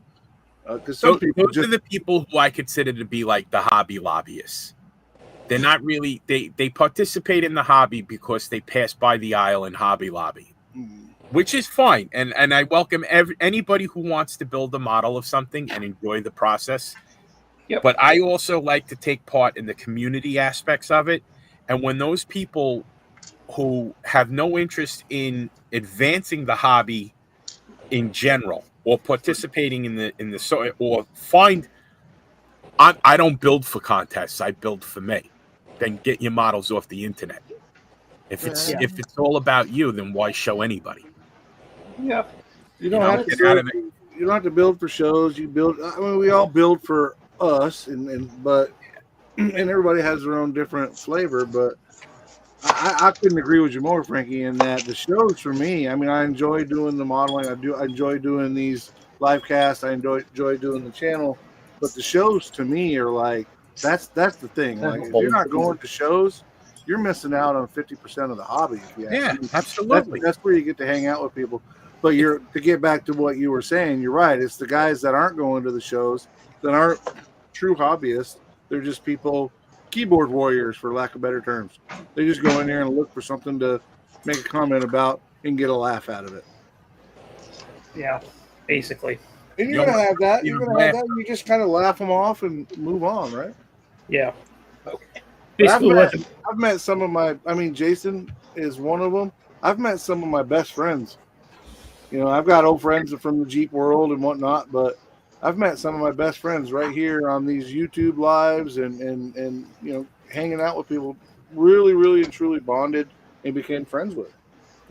Because So some people those are the people who I consider to be like the hobby lobbyists. They're not really they participate in the hobby because they pass by the aisle in Hobby Lobby, which is fine. And I welcome anybody who wants to build a model of something and enjoy the process. Yep. But I also like to take part in the community aspects of it. And when those people who have no interest in advancing the hobby in general, or participating in the or find, I don't build for contests, I build for me. Then get your models off the internet. If it's all about you, then why show anybody? Yeah. You don't have to build for shows. You build. I mean, we all build for us, but everybody has their own different flavor. But I couldn't agree with you more, Frankie, in that the shows for me. I mean, I enjoy doing the modeling. I enjoy doing these live casts. I enjoy doing the channel. But the shows to me are like that's the thing. Like, if you're not going to shows, you're missing out on 50% of the hobby. Yeah, absolutely. That's where you get to hang out with people. But to get back to what you were saying, you're right. It's the guys that aren't going to the shows, that aren't true hobbyists. They're just people, keyboard warriors, for lack of better terms. They just go in there and look for something to make a comment about and get a laugh out of it. Yeah. Basically. And you're going to have that. You're going to have that. And you just kind of laugh them off and move on, right? Yeah. I've met some of Jason, is one of them. I've met some of my best friends. You know, I've got old friends from the Jeep world and whatnot, but I've met some of my best friends right here on these YouTube lives and you know, hanging out with people, really, really and truly bonded and became friends with.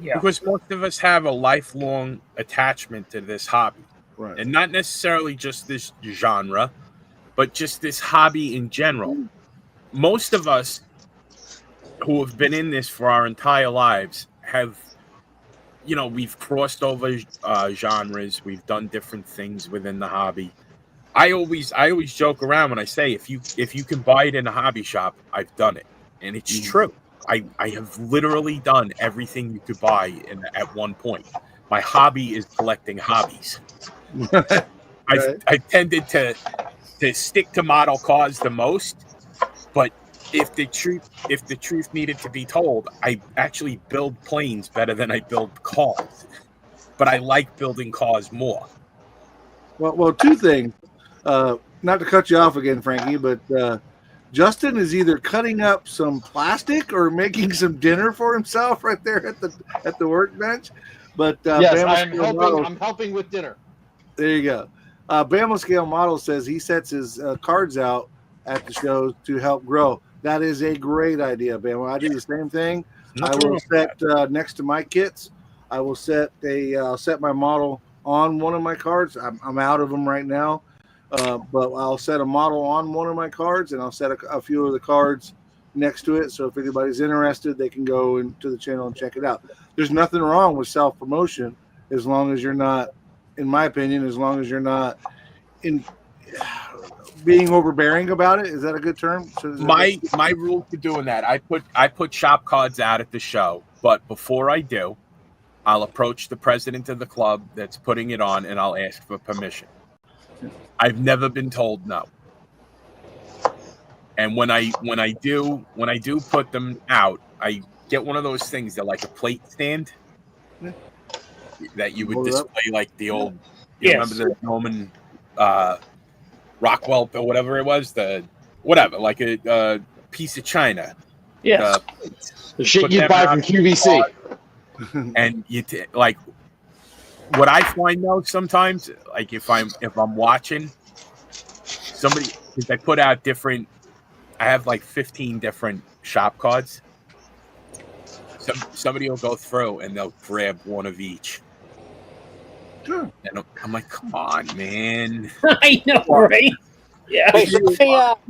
Yeah. Because most of us have a lifelong attachment to this hobby. Right. And not necessarily just this genre, but just this hobby in general. Most of us who have been in this for our entire lives have, you know, we've crossed over genres. We've done different things within the hobby. I always joke around when I say, if you can buy it in a hobby shop, I've done it. And it's true. I have literally done everything you could buy at one point. My hobby is collecting hobbies. I tended to stick to model cars the most, but if the truth needed to be told, I actually build planes better than I build cars. But I like building cars more. Well, two things. Not to cut you off again, Frankie, but Justin is either cutting up some plastic or making some dinner for himself right there at the workbench. But yes, Bama I'm helping with dinner. There you go. Bama Scale Model says he sets his cards out at the shows to help grow. That is a great idea, Bama. I do the same thing. I will set next to my kits. I will set set my model on one of my cards. I'm out of them right now. But I'll set a model on one of my cards, and I'll set a few of the cards next to it. So if anybody's interested, they can go into the channel and check it out. There's nothing wrong with self-promotion as long as you're not, in my opinion, as long as you're not in being overbearing about it. Is that a good term? So my rule for doing that, I put shop cards out at the show, but before I do, I'll approach the president of the club that's putting it on, and I'll ask for permission. I've never been told no. And when I do put them out, I get one of those things that like a plate stand that you would display like the old. You remember the Roman Rockwell or whatever it was, like a piece of china. Yes. The shit you buy from QVC. And like. What I find though sometimes, like if I'm watching somebody, because I put out I have like 15 different shop cards. Somebody will go through and they'll grab one of each. Sure. And I'm like, come on, man. I know, right? Yeah. Hey, so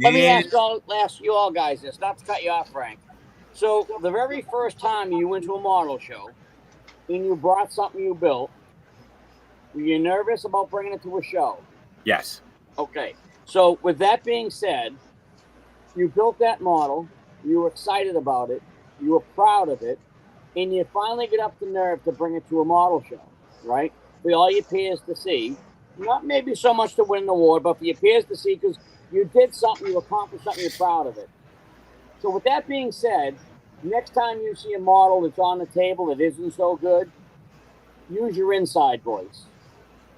let me ask you all guys this, not to cut you off, Frank. So the very first time you went to a model show and you brought something you built, were you nervous about bringing it to a show? Yes. Okay. So with that being said, you built that model, you were excited about it, you were proud of it, and you finally get up the nerve to bring it to a model show, right? For all your peers to see. Not maybe so much to win an award, but for your peers to see because you did something, you accomplished something, you're proud of it. So with that being said, next time you see a model that's on the table that isn't so good, use your inside voice.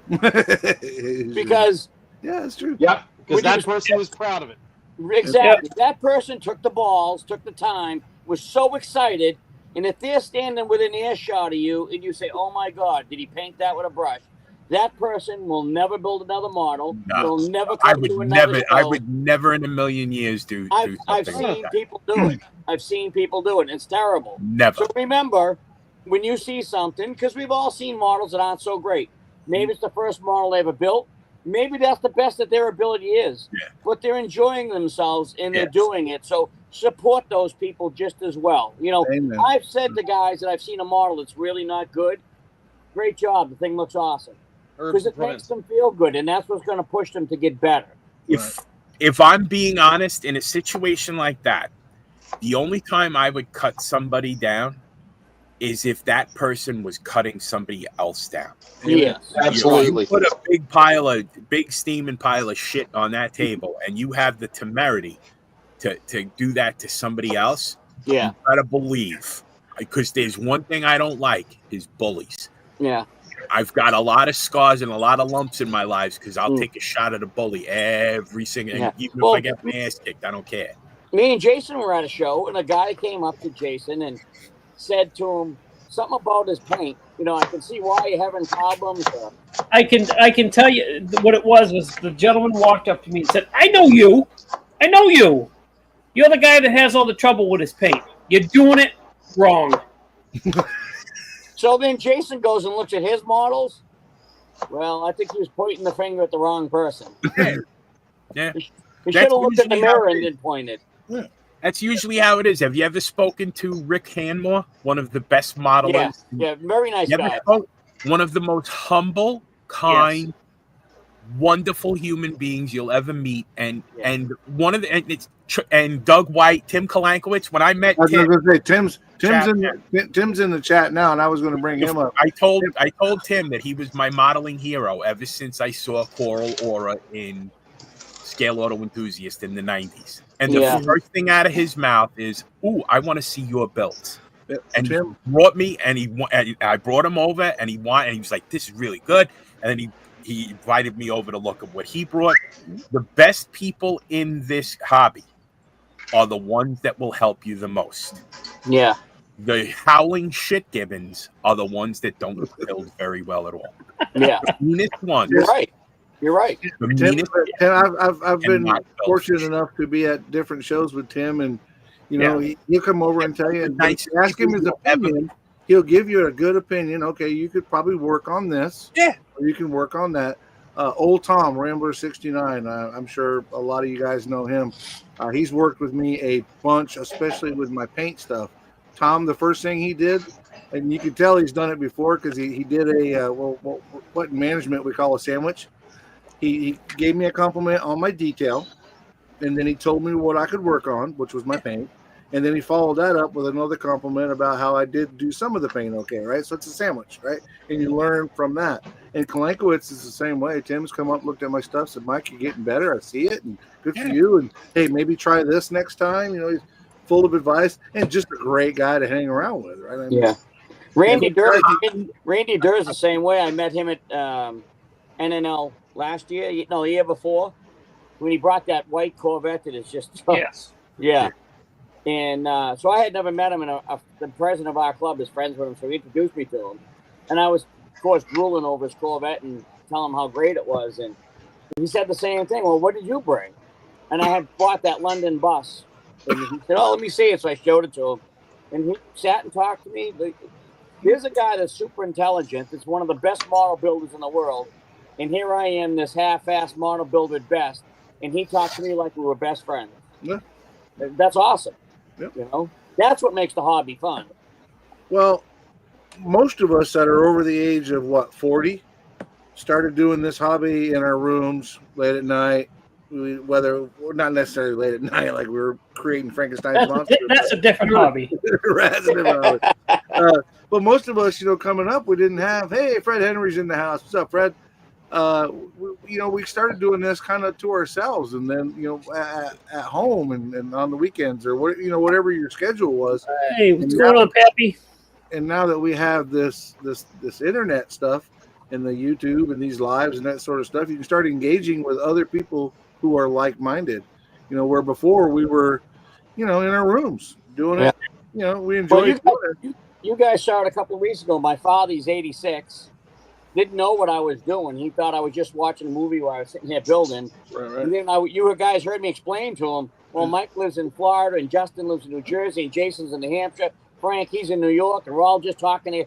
Because yeah, it's true. Yep, because that person was proud of it. Exactly. Yep. That person took the balls, took the time, was so excited, and if they're standing within earshot of you and you say, "Oh my God, did he paint that with a brush?" That person will never build another model. No. Will never come to another show. I would never in a million years do something. I've seen people do it. I've seen people do it. It's terrible. Never. So remember, when you see something, because we've all seen models that aren't so great. Maybe it's the first model they ever built. Maybe that's the best that their ability is. Yeah. But they're enjoying themselves and they're doing it. So support those people just as well. You know, Amen. I've said to guys that I've seen a model that's really not good, great job. The thing looks awesome. Because it makes them feel good, and that's what's going to push them to get better. If I'm being honest, in a situation like that, the only time I would cut somebody down is if that person was cutting somebody else down. Yes, absolutely. You put a big steaming pile of shit on that table, and you have the temerity to do that to somebody else. Yeah, you gotta believe, because there's one thing I don't like is bullies. Yeah. I've got a lot of scars and a lot of lumps in my life because I'll take a shot at a bully every single, even if I get my ass kicked, I don't care. Me and Jason were at a show, and a guy came up to Jason and said to him something about his paint. You know, I can see why you're having problems. I can tell you what it was the gentleman walked up to me and said, I know you. You're the guy that has all the trouble with his paint. You're doing it wrong. So then Jason goes and looks at his models. Well, I think he was pointing the finger at the wrong person. Yeah. He should have looked at the mirror and then pointed. Yeah. That's usually how it is. Have you ever spoken to Rick Hanmore, one of the best modelers? Yeah, very nice guy. One of the most humble, kind, wonderful human beings you'll ever meet, and one of the and Doug White, Tim Kalankowicz. When I met Tim, Tim's in the chat now, and I was going to bring him up. I told Tim that he was my modeling hero ever since I saw Coral Aura in Scale Auto Enthusiast in the 90s. And the first thing out of his mouth is, "Ooh, I want to see your builds." And Tim brought me, and I brought him over, and he was like, "This is really good." And then he invited me over to look at what he brought. The best people in this hobby are the ones that will help you the most. Yeah. The howling shit gibbons are the ones that don't build very well at all. Yeah. The meanest ones. You're right. I've been fortunate enough to be at different shows with Tim, and he'll come over and tell you. And ask him his opinion. He'll give you a good opinion. Okay, you could probably work on this. Yeah. Or you can work on that. Old Tom, Rambler 69. I'm sure a lot of you guys know him. He's worked with me a bunch, especially with my paint stuff. Tom, the first thing he did, and you can tell he's done it before because he did what in management we call a sandwich. He gave me a compliment on my detail, and then he told me what I could work on, which was my paint. And then he followed that up with another compliment about how I did do some of the paint okay, right? So it's a sandwich, right? And you learn from that. And Kalankowicz is the same way. Tim's come up, looked at my stuff, said, "Mike, you're getting better. I see it, and good for you. And hey, maybe try this next time." He's full of advice and just a great guy to hang around with, right? I mean, Randy Durr is the same way. I met him at NNL last year, the year before, when he brought that white Corvette that is just yeah. And so I had never met him, and the president of our club is friends with him, so he introduced me to him. And I was, of course, drooling over his Corvette and telling him how great it was. And he said the same thing. Well, what did you bring? And I had bought that London bus. And he said, "Oh, let me see it." So I showed it to him. And he sat and talked to me. Here's a guy that's super intelligent. That's one of the best model builders in the world. And here I am, this half-assed model builder at best. And he talked to me like we were best friends. Yeah. That's awesome. Yep. That's what makes the hobby fun. Well, most of us that are over the age of 40 started doing this hobby in our rooms late at night. Whether not necessarily late at night, like we were creating Frankenstein's monster. That's a different hobby. That's a different hobby. But most of us, coming up, we didn't have. Hey, Fred Henry's in the house. What's up, Fred? We started doing this kind of to ourselves, and then at home and on the weekends or whatever your schedule was. Hey, what's going on, Pappy? And now that we have this internet stuff and the YouTube and these lives and that sort of stuff, you can start engaging with other people who are like-minded. Where before we were, in our rooms doing it. We enjoyed it. You guys saw it a couple of weeks ago. My father's 86. Didn't know what I was doing. He thought I was just watching a movie while I was sitting here building. Right. And then you guys heard me explain to him, well, Mike lives in Florida, and Justin lives in New Jersey, and Jason's in New Hampshire. Frank, he's in New York, and we're all just talking here.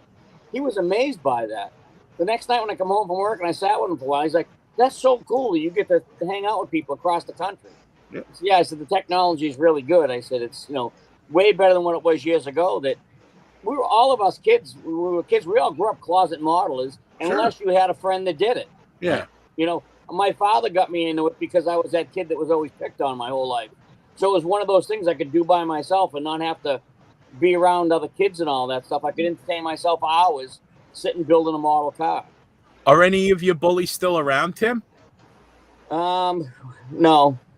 He was amazed by that. The next night when I come home from work and I sat with him for a while, he's like, "That's so cool that you get to hang out with people across the country." Yep. So, I said, the technology is really good. I said, it's, way better than what it was years ago. That we were, all of us kids, we all grew up closet modelers. Unless you had a friend that did it. Yeah. My father got me into it because I was that kid that was always picked on my whole life. So it was one of those things I could do by myself and not have to be around other kids and all that stuff. I could entertain myself for hours sitting building a model car. Are any of your bullies still around, Tim? No,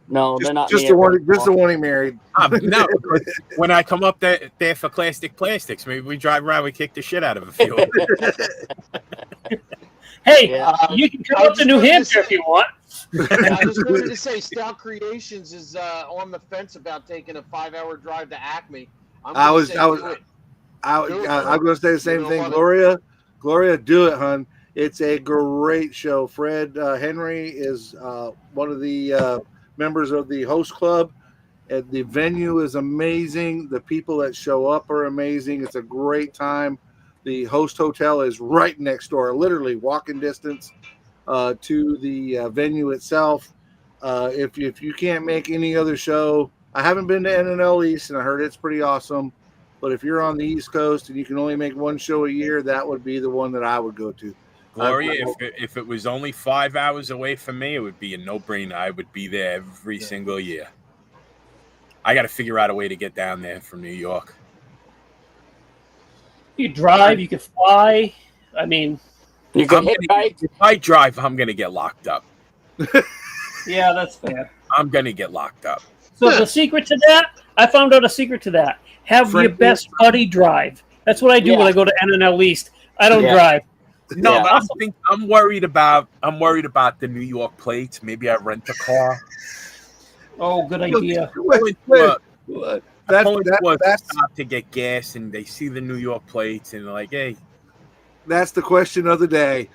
they're not. Just the one he married. No, when I come up there for Classic Plastics, maybe we drive around, we kick the shit out of a few. Hey, you can come up to New Hampshire if you want. I just wanted to say, Stout Creations is on the fence about taking a 5-hour drive to Acme. I I'm going to say the same thing. Gloria, do it, hun. It's a great show. Fred Henry is one of the members of the host club. And the venue is amazing. The people that show up are amazing. It's a great time. The host hotel is right next door, literally walking distance to the venue itself. If you can't make any other show, I haven't been to NNL East, and I heard it's pretty awesome. But if you're on the East Coast and you can only make one show a year, that would be the one that I would go to. Gloria, if it was only 5 hours away from me, it would be a no-brainer. I would be there every single year. I got to figure out a way to get down there from New York. You drive, you can fly. I mean, You can hitchhike. If I drive, I'm going to get locked up. yeah, that's fair. I'm going to get locked up. So the secret to that, I found out a secret to that. Have your best buddy drive. That's what I do when I go to NNL East. I don't drive. No, but I'm worried about the New York plates. Maybe I rent a car. Oh, good idea. That's stop to get gas, and they see the New York plates, and they're like, "Hey." That's the question of the day.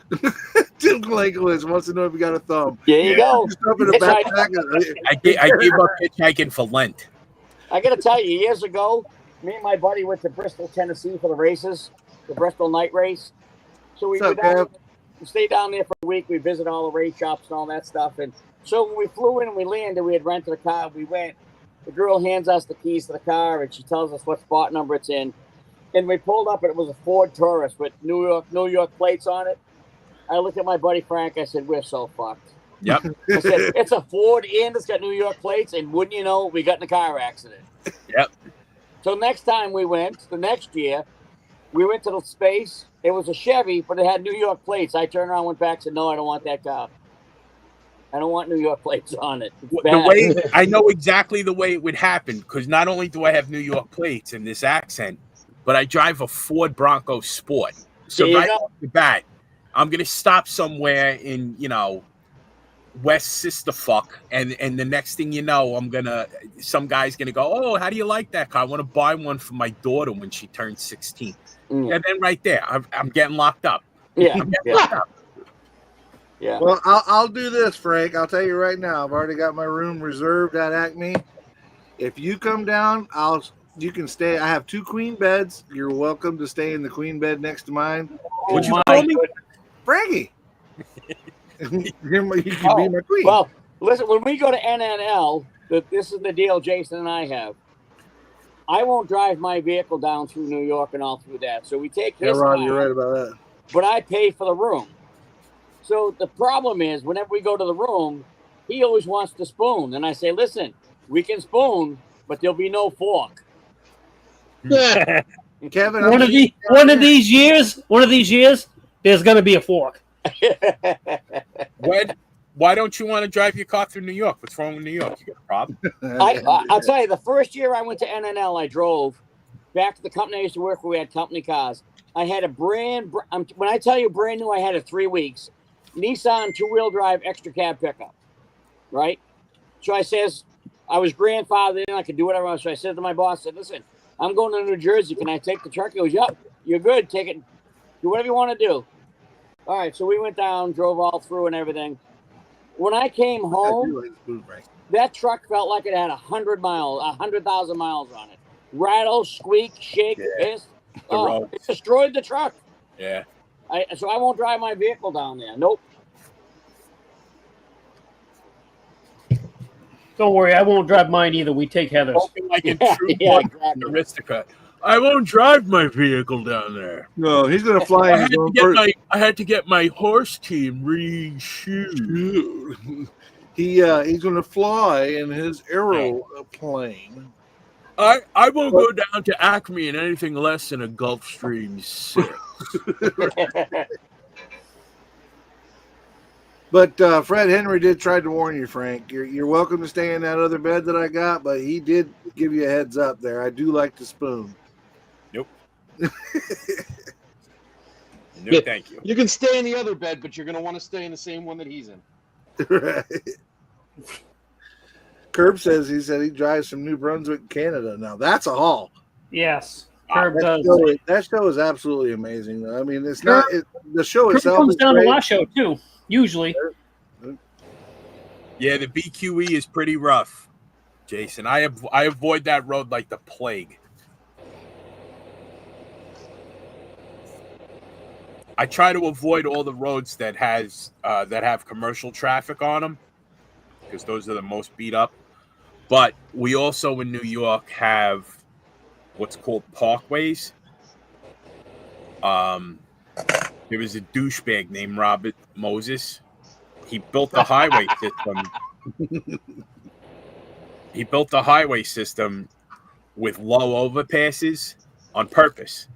Tim Kalenkiewicz wants to know if you got a thumb. There you go. I gave up hitchhiking for Lent. I got to tell you, years ago, me and my buddy went to Bristol, Tennessee for the races, the Bristol night race. So we stayed down there for a week. We visited all the race shops and all that stuff. And so when we flew in and we landed, we had rented a car. We went. The girl hands us the keys to the car, and she tells us what spot number it's in. And we pulled up, and it was a Ford Taurus with New York plates on it. I looked at my buddy Frank. I said, "We're so fucked." Yep. I said, "It's a Ford, and it's got New York plates, and wouldn't you know, we got in a car accident." Yep. So next time we went, the next year, we went to the space. It was a Chevy, but it had New York plates. I turned around, went back, and said, "No, I don't want that car. I don't want New York plates on it." The way I know exactly the way it would happen, because not only do I have New York plates and this accent, but I drive a Ford Bronco Sport. So right off the bat, I'm gonna stop somewhere in West Sisterfuck, and the next thing you know, some guy's gonna go, "Oh, how do you like that car? I want to buy one for my daughter when she turns 16." And then right there, I'm getting locked up. Yeah. Locked up. Yeah. Well, I'll do this, Frank. I'll tell you right now. I've already got my room reserved at Acme. If you come down, you can stay. I have 2 queen beds. You're welcome to stay in the queen bed next to mine. Would you call me, Frankie? You can be my queen. Well, listen. When we go to NNL, this is the deal Jason and I have. I won't drive my vehicle down through New York and all through that. So we take his Ron, you're right about that. But I pay for the room. So the problem is, whenever we go to the room, he always wants to spoon. And I say, "Listen, we can spoon, but there'll be no fork." Kevin, one of these years, there's going to be a fork. Why don't you want to drive your car through New York? What's wrong with New York? You got a problem? I'll tell you, the first year I went to NNL, I drove back to the company I used to work for. We had company cars. I had a when I tell you brand new, I had it 3 weeks. Nissan 2-wheel drive extra cab pickup, right? So I says, I was grandfathered in. I could do whatever I want. So I said to my boss, I said, "Listen, I'm going to New Jersey. Can I take the truck?" He goes, "Yep, you're good. Take it. Do whatever you want to do." All right. So we went down, drove all through and everything. When I came home, that truck felt like it had 100,000 miles on it. Rattle, squeak, shake, piss. It destroyed the truck. Yeah. So I won't drive my vehicle down there. Nope. Don't worry, I won't drive mine either. We take Heather's. Like in true Aristocrat. I won't drive my vehicle down there. No, he's gonna fly. I had to get my horse team reshoot. He's gonna fly in his aeroplane. I won't go down to Acme in anything less than a Gulfstream 6. But Fred Henry did try to warn you, Frank. You're welcome to stay in that other bed that I got, but he did give you a heads up there. I do like to spoon. Nope. No, thank you. You can stay in the other bed, but you're going to want to stay in the same one that he's in. Right. Curb says he drives from New Brunswick, Canada. Now that's a haul. Yes. Herb does. That show is absolutely amazing, though. I mean, it's not the show Herb itself. comes Is down great. to our show too. Usually, Yeah, the BQE is pretty rough, Jason. I avoid that road like the plague. I try to avoid all the roads that have commercial traffic on them because those are the most beat up. But we also in New York have what's called parkways. There was a douchebag named Robert Moses. He built the highway system. He built the highway system with low overpasses on purpose.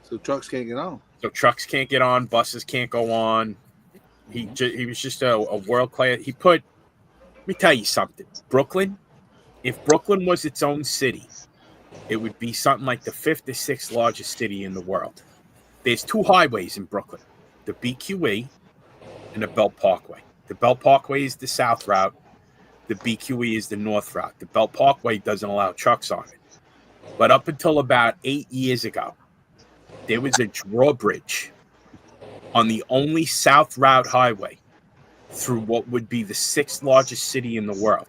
So trucks can't get on. So trucks can't get on, buses can't go on. He was just a world class. Let me tell you something. Brooklyn, if Brooklyn was its own city, it would be something like the 5th or 6th largest city in the world. There's 2 highways in Brooklyn, the BQE and the Belt Parkway. The Belt Parkway is the south route. The BQE is the north route. The Belt Parkway doesn't allow trucks on it. But up until about 8 years ago, there was a drawbridge on the only south route highway through what would be the 6th largest city in the world.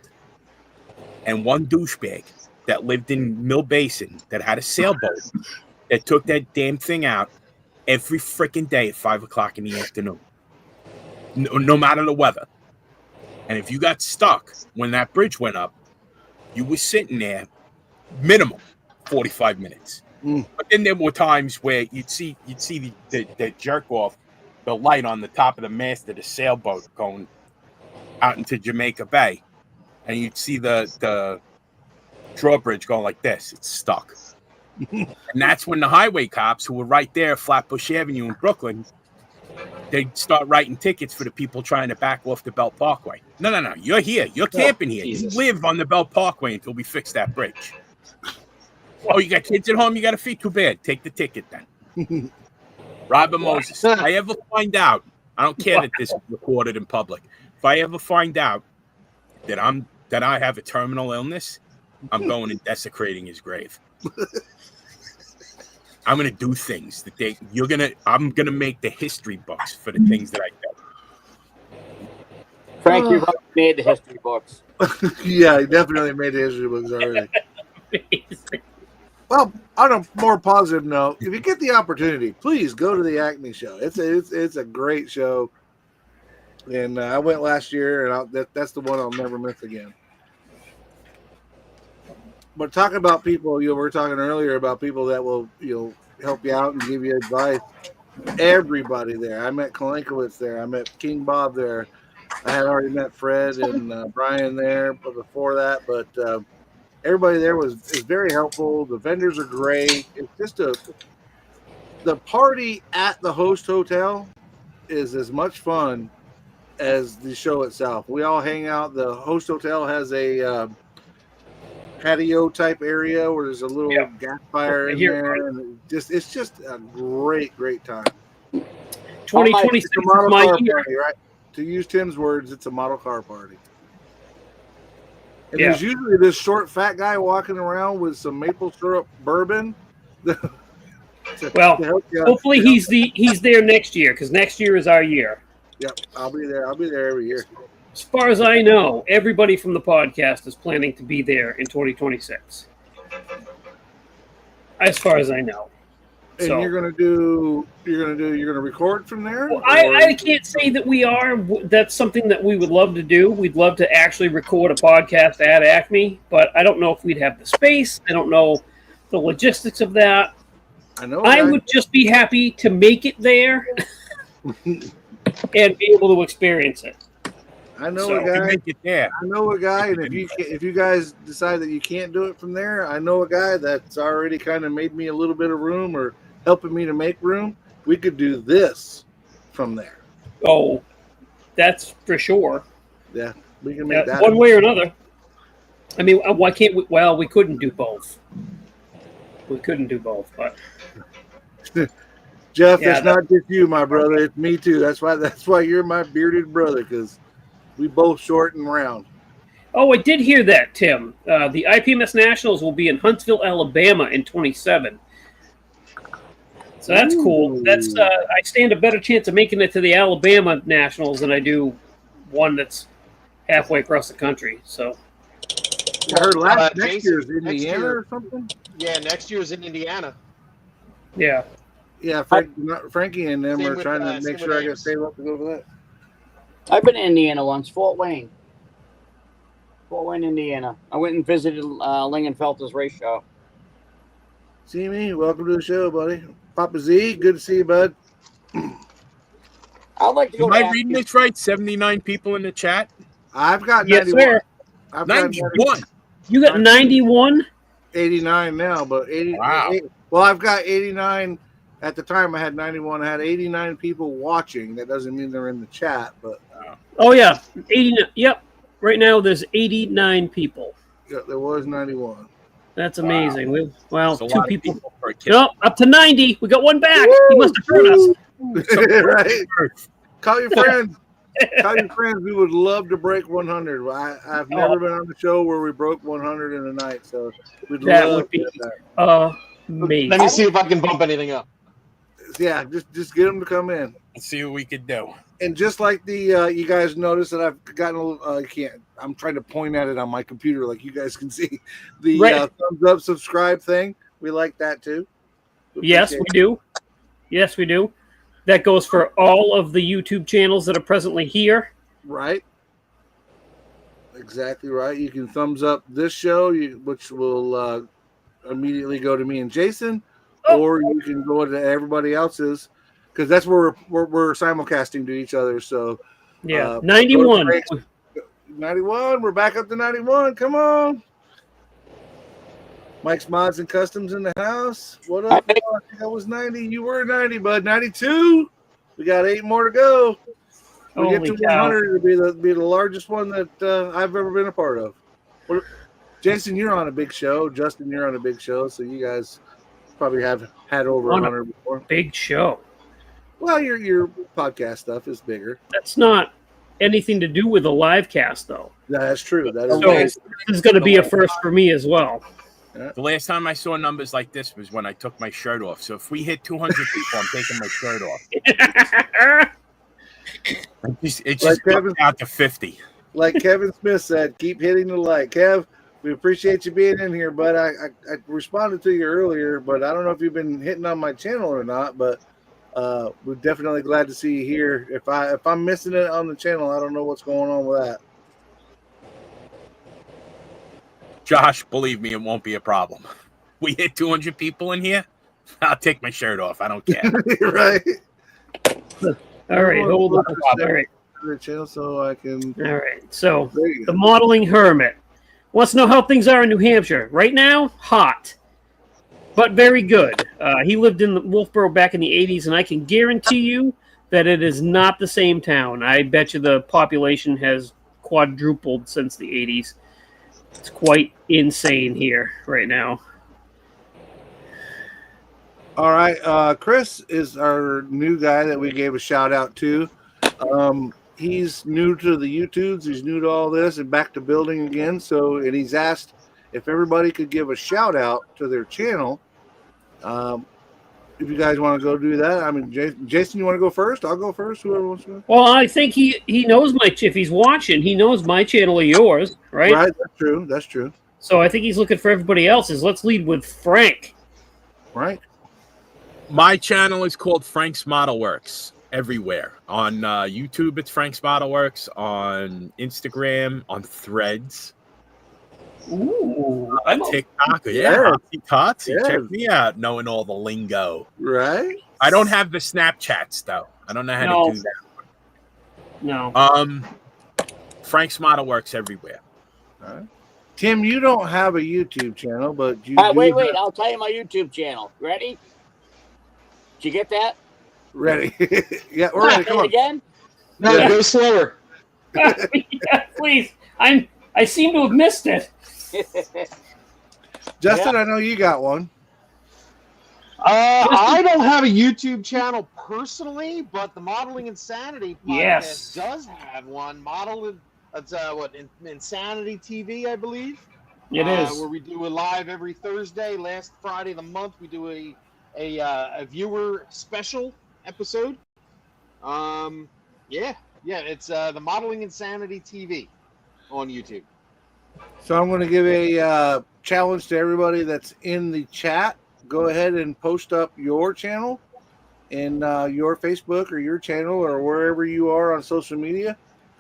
And one douchebag that lived in Mill Basin that had a sailboat that took that damn thing out every freaking day at 5 o'clock in the afternoon, no matter the weather. And if you got stuck when that bridge went up, you were sitting there minimum 45 minutes. But then there were times where you'd see the jerk off, the light on the top of the mast of the sailboat going out into Jamaica Bay, and you'd see the drawbridge going like this. It's stuck. And that's when the highway cops, who were right there, Flatbush Avenue in Brooklyn, they'd start writing tickets for the people trying to back off the Belt Parkway. No, you're here. You're camping here. Jesus. You live on the Belt Parkway until we fix that bridge. Oh, you got kids at home? You got to feed? Too bad. Take the ticket then. Robert Moses. If I ever find out, I don't care that this is recorded in public. If I ever find out that I have a terminal illness, I'm going and desecrating his grave. I'm gonna do things that I'm gonna make the history books for the things that I do. Frank, you've already made the history books. Yeah, he definitely made the history books already. Well, on a more positive note, if you get the opportunity, please go to the Acme show. It's a great show, and I went last year, and that's the one I'll never miss again. But talking about people, we were talking earlier about people that will help you out and give you advice. Everybody there. I met Kalenkowitz there. I met King Bob there. I had already met Fred and Brian there, but before that, but everybody there is very helpful. The vendors are great. It's just the party at the host hotel is as much fun as the show itself. We all hang out. The host hotel has a patio type area where there's a little gas fire in there, and it's just a great time. 2026 is my year. Party, right? To use Tim's words, it's a model car party. And there's usually this short, fat guy walking around with some maple syrup bourbon. Hopefully he's there next year, because next year is our year. Yep, I'll be there every year. As far as I know, everybody from the podcast is planning to be there in 2026. As far as I know. And So, you're gonna record from there? well, I can't say that we are. That's something that we would love to do. We'd love to actually record a podcast at Acme, but I don't know if we'd have the space. I don't know the logistics of that. I would just be happy to make it there and be able to experience it. I know a guy, and if you guys decide that you can't do it from there, I know a guy that's already kind of made me a little bit of room or helping me to make room. We could do this from there. Oh, that's for sure. Yeah, we can make that one way or another. I mean, why can't we? Well, we couldn't do both. But Jeff, it's not just you, my brother. It's me too. That's why you're my bearded brother, because we both short and round. Oh, I did hear that, Tim. The IPMS Nationals will be in Huntsville, Alabama in 27. So that's cool. Ooh. That's I stand a better chance of making it to the Alabama Nationals than I do one that's halfway across the country. So I heard next Jason, year's next Indiana year- or something. Yeah, next year's in Indiana. yeah, Yeah, Frankie and them Same are with, trying to same make with sure I get Ames. saved up to go for that. I've been to Indiana once, Fort Wayne. Fort Wayne, Indiana. I went and visited Lingenfelter's race show. See me? Welcome to the show, buddy. Papa Z, good to see you, bud. I'd like to go Am I back. reading this right? 79 people in the chat. I've got yes, 91. sir. I've got 91. You got 91. 89 now, but 80. Wow. Well, I've got 89. At the time, I had 91. I had 89 people watching. That doesn't mean they're in the chat, but Oh yeah, 89. Yep. Right now there's 89 people. yeah, there was 91. That's amazing. Well, That's a 2 lot of people. for a kid. No, up to 90. We got one back. He must have heard us. Right? Call your friends. Call your friends. We would love to break 100. I've never been on the show where we broke 100 in a night, so we'd That love would be to get that. amazing. Let me see if I can bump anything up. Yeah, just get them to come in. Let's see what we could do. And just like the you guys notice that I've gotten a little, I can't. I'm trying to point at it on my computer, like you guys can see the Right. thumbs up, subscribe thing. We like that too. Yes, we do. Yes, we do. That goes for all of the YouTube channels that are presently here. Right. Exactly right. You can thumbs up this show, which will immediately go to me and Jason, or you can go to everybody else's, because that's where we're simulcasting to each other. So Yeah, 91. 91. We're back up to 91. Come on. Mike's Mods and Customs in the house. What up? I think I was 90. You were 90, bud. 92. We got 8 more to go. We get to 100. It'll be the largest one that I've ever been a part of. Jason, you're on a big show. Justin, you're on a big show. So you guys probably have had over 100 before. Big show. Well, your podcast stuff is bigger. That's not anything to do with the live cast, though. That's true. That is So this is going to be a first for me as well. The last time I saw numbers like this was when I took my shirt off. So if we hit 200 people, I'm taking my shirt off. It just Kevin, out to 50. Like Kevin Smith said, keep hitting the like. Kev, we appreciate you being in here, but I responded to you earlier, but I don't know if you've been hitting on my channel or not, but we're definitely glad to see you here. If I'm missing it on the channel, I don't know what's going on with that. Josh, believe me, it won't be a problem. We hit 200 people in here, I'll take my shirt off. I don't care. Right. All right, hold on. All right. The channel so I can. All right. So There you the go. modeling hermit wants to know how things are in New Hampshire right now. Hot, but very good. He lived in Wolfboro back in the '80s, and I can guarantee you that it is not the same town. I bet you the population has quadrupled since the '80s. It's quite insane here right now. All right, Chris is our new guy that we gave a shout out to. He's new to the YouTubes. He's new to all this and back to building again. And he's asked if everybody could give a shout out to their channel. If you guys want to go do that, I mean, Jason, you want to go first? I'll go first. Whoever wants to go. Well, I think he knows if he's watching, he knows my channel or yours, right? Right. That's true. That's true. So I think he's looking for everybody else's. Let's lead with Frank. Right. My channel is called Frank's Model Works everywhere. On YouTube, it's Frank's Model Works. On Instagram, on Threads. Ooh, On TikTok. Yeah. Tots. Yeah. Check me out, knowing all the lingo. Right. I don't have the Snapchats, though. I don't know how to do that. No. Frank's Model Works everywhere. All right. Tim, you don't have a YouTube channel, but you Wait. I'll tell you my YouTube channel. Ready? Did you get that? Ready. Yeah, we're ready. Come on. Again? No, Yeah. go slower. Yeah, please. I seem to have missed it. Justin, I know you got one. I don't have a YouTube channel personally, but the Modeling Insanity podcast Yes. does have one. It's Insanity TV, I believe. It is. Where we do a live every Thursday. Last Friday of the month, we do a a viewer special episode. Yeah, it's the Modeling Insanity TV on YouTube. So I'm going to give a challenge to everybody that's in the chat. Go ahead and post up your channel in your Facebook or your channel or wherever you are on social media,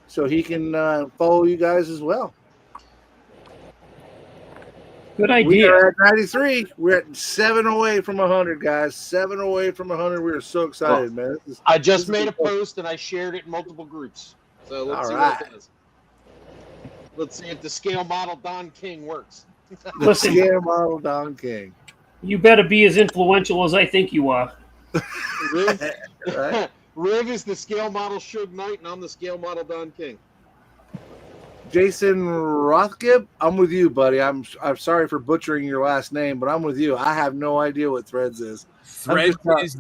so he can follow you guys as well. Good We idea. are at 93. We're at 7 away from 100, guys. 7 away from 100. We are so excited, man. I just made a post and I shared it in multiple groups. So let's see what it does. Let's see if the scale model Don King works. The scale model Don King. You better be as influential as I think you are. Right? Riv is the scale model Suge Knight, and I'm the scale model Don King. Jason Rothgib, I'm with you, buddy. I'm sorry for butchering your last name, but I'm with you. I have no idea what Threads is. Threads is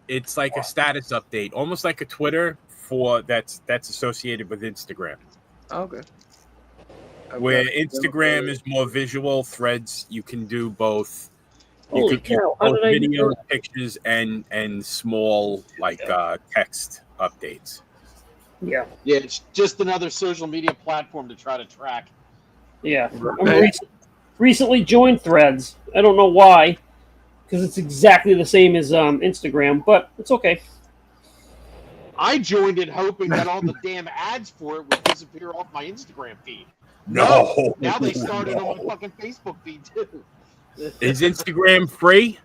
it's like a status update, almost like a Twitter that's associated with Instagram. Okay. Where Instagram is more visual, Threads you can do both. Holy cow! How both did I do video, that? pictures, and small text updates. Yeah, it's just another social media platform to try to track. yeah. Right. I recently joined Threads. I don't know why, because it's exactly the same as Instagram, but it's okay. I joined it hoping that all the damn ads for it would disappear off my Instagram feed. No. Now they started on my fucking Facebook feed too. Is Instagram free?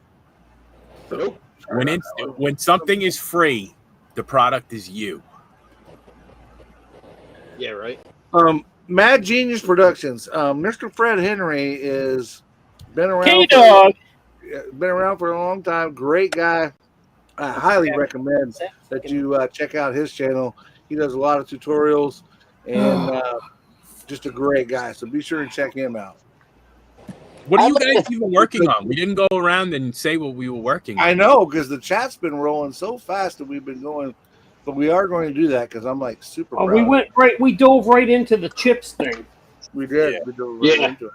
Nope. When something is free, the product is you. Yeah, right. Mad Genius Productions. Mr. Fred Henry is been around. K-Dog. Been around for a long time. Great guy. I highly recommend that you check out his channel. He does a lot of tutorials and just a great guy. So be sure to check him out. What are you guys even working on? We didn't go around and say what we were working on. I know, because the chat's been rolling so fast that we've been going, but we are going to do that because I'm like super proud. We dove right into the chips thing. We did. Yeah. We dove right into it.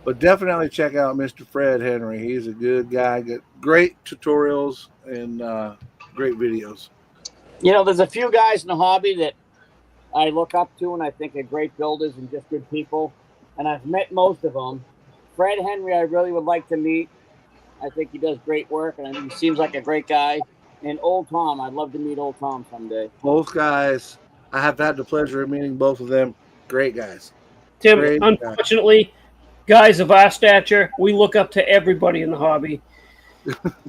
But definitely check out Mr. Fred Henry. He's a good guy. Got great tutorials and great videos. You know, there's a few guys in the hobby that I look up to and I think are great builders and just good people. And I've met most of them. Fred Henry, I really would like to meet. I think he does great work, and I think he seems like a great guy. And Old Tom, I'd love to meet Old Tom someday. Both guys, I have had the pleasure of meeting both of them. Great guys. Tim, Great unfortunately, guys of our stature, we look up to everybody in the hobby.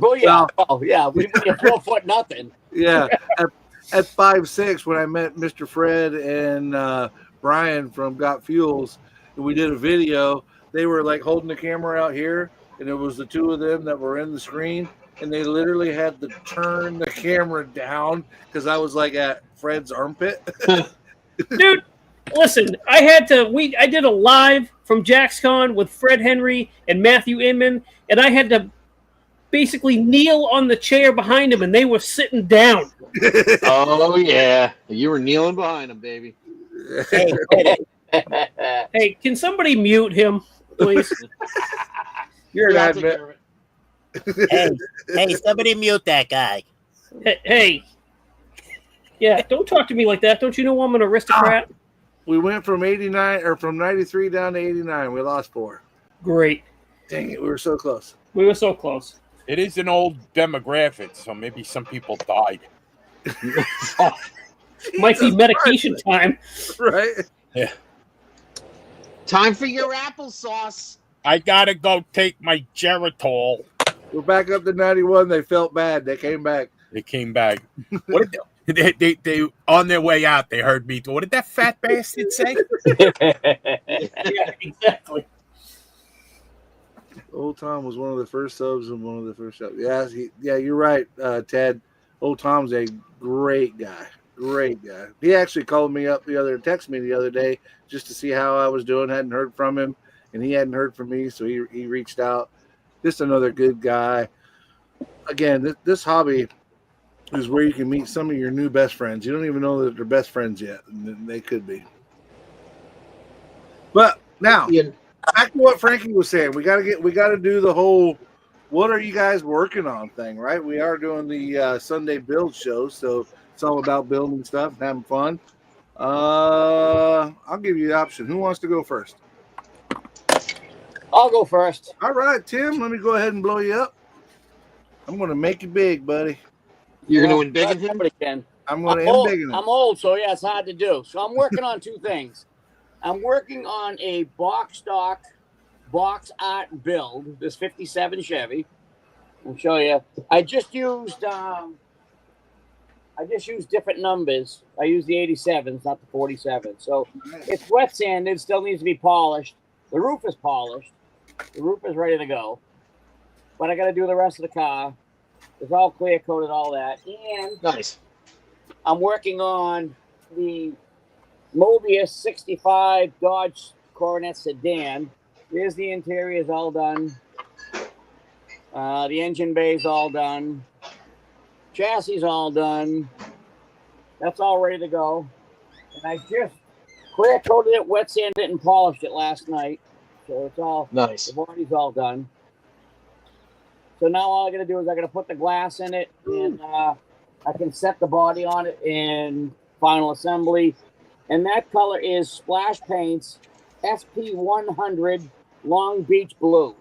Oh, yeah. We 4 foot nothing. Yeah. At 5'6", when I met Mr. Fred and Brian from Got Fuels, and we did a video, they were like holding the camera out here, and it was the two of them that were in the screen, and they literally had to turn the camera down because I was like at Fred's armpit. Dude, listen, I did a live from JaxCon with Fred Henry and Matthew Inman, and I had to basically kneel on the chair behind him, and they were sitting down. Oh, yeah. You were kneeling behind him, baby. Hey, can somebody mute him, please? You're Yeah, I'll not take bad. care of it. Hey, somebody mute that guy. Hey. Yeah, don't talk to me like that. Don't you know I'm an aristocrat? We went from 89 or from 93 down to 89. We lost 4. Great. Dang it, we were so close. We were so close. It is an old demographic, so maybe some people died. Might be medication time. Right? Time for your applesauce. I gotta go take my Geritol. We're back up to 91. They felt bad. They came back. They came back. What did they on their way out? They heard me. What did that fat bastard say? Yeah, exactly. Old Tom was one of the first subs and one of the first subs. Yeah, you're right, Ted. Old Tom's a great guy. Great guy. He actually called me up texted me the other day just to see how I was doing. Hadn't heard from him, and he hadn't heard from me, so he reached out. Just another good guy. Again, this hobby is where you can meet some of your new best friends. You don't even know that they're best friends yet, and they could be. But now, You back to what Frankie was saying. We got to do the whole what are you guys working on thing, right? We are doing the Sunday build show, so it's all about building stuff and having fun. I'll give you the option. Who wants to go first? I'll go first. All right, Tim, let me go ahead and blow you up. I'm going to make you big, buddy. You're going to embiggen him? Somebody can. I'm going to embiggen him. I'm old, so yeah, it's hard to do. So I'm working on two things. I'm working on a box stock, box art build. This '57 Chevy. I'll show you. I just used different numbers. I used the 87s, not the 47s. So it's wet sanded. Still needs to be polished. The roof is polished. The roof is ready to go. But I got to do the rest of the car. It's all clear coated, all that. And Nice. I'm working on the Mobius 65 Dodge Coronet sedan. There's the interior is all done. The engine bay is all done. Chassis is all done. That's all ready to go. And I just clear coated it, wet sanded it, and polished it last night. So it's all Nice. the body's all done. So now all I got to do is I got to put the glass in it, and I can set the body on it in final assembly. And that color is Splash Paints SP100 Long Beach Blue.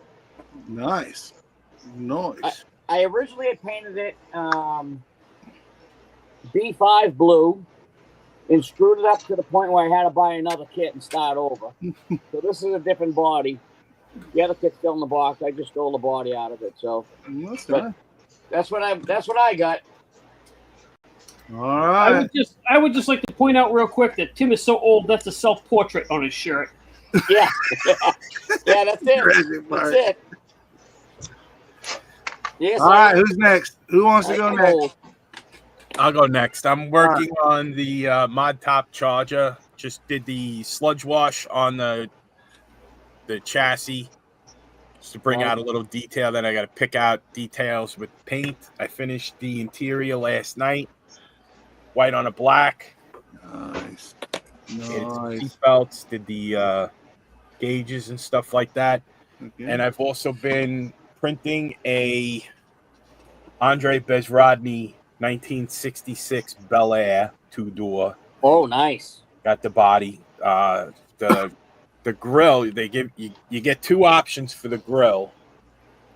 Nice. I originally had painted it B5 blue and screwed it up to the point where I had to buy another kit and start over. So this is a different body. The other kit's still in the box. I just stole the body out of it. So that's what I got. All right. I would just like to point out real quick that Tim is so old that's a self-portrait on his shirt. Yeah, that's it. That's it. Yes, all right, who's next? Who wants to go next? I'll go next. I'm working on the Mod Top Charger. Just did the sludge wash on the chassis just to bring out a little detail. Then I got to pick out details with paint. I finished the interior last night. White on a black. Nice. Seat belts, did the gauges and stuff like that. Okay. And I've also been printing a Andre Bezrodny 1966 Bel Air 2-door. Oh, nice. Got the body. The grill, they give you get two options for the grill.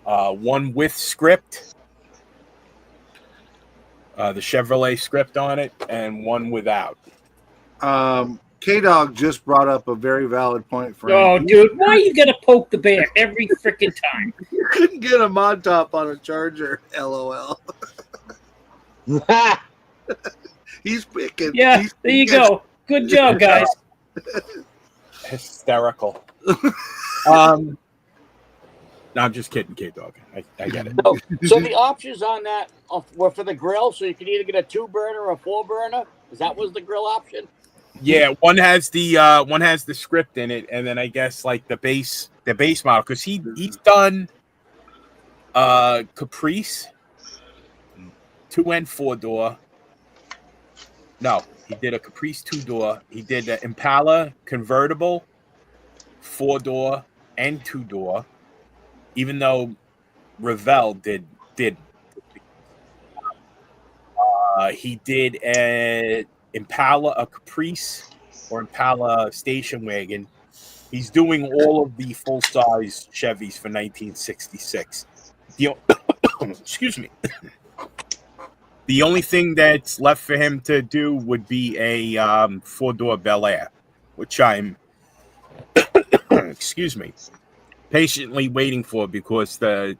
One with script, the Chevrolet script on it, and one without. K-Dog just brought up a very valid point for Oh, him. dude, why you gotta poke the bear every freaking time? You couldn't get a mod top on a Charger, LOL. He's picking. Yeah, there you go. Good job, guys. Hysterical. No, I'm just kidding, K-Dog. I get it. So the options on that were for the grill, so you could either get a 2-burner or a 4-burner. Is that was the grill option? Yeah, one has the script in it, and then I guess like the base model, because he's done Caprice 2 and 4-door. No, he did a Caprice 2-door. He did an Impala convertible 4-door and 2-door. Even though Revell did he did an Impala, a Caprice, or Impala station wagon. He's doing all of the full-size Chevys for 1966. Excuse me. The only thing that's left for him to do would be a 4-door Bel Air, which I'm excuse me, patiently waiting for, because the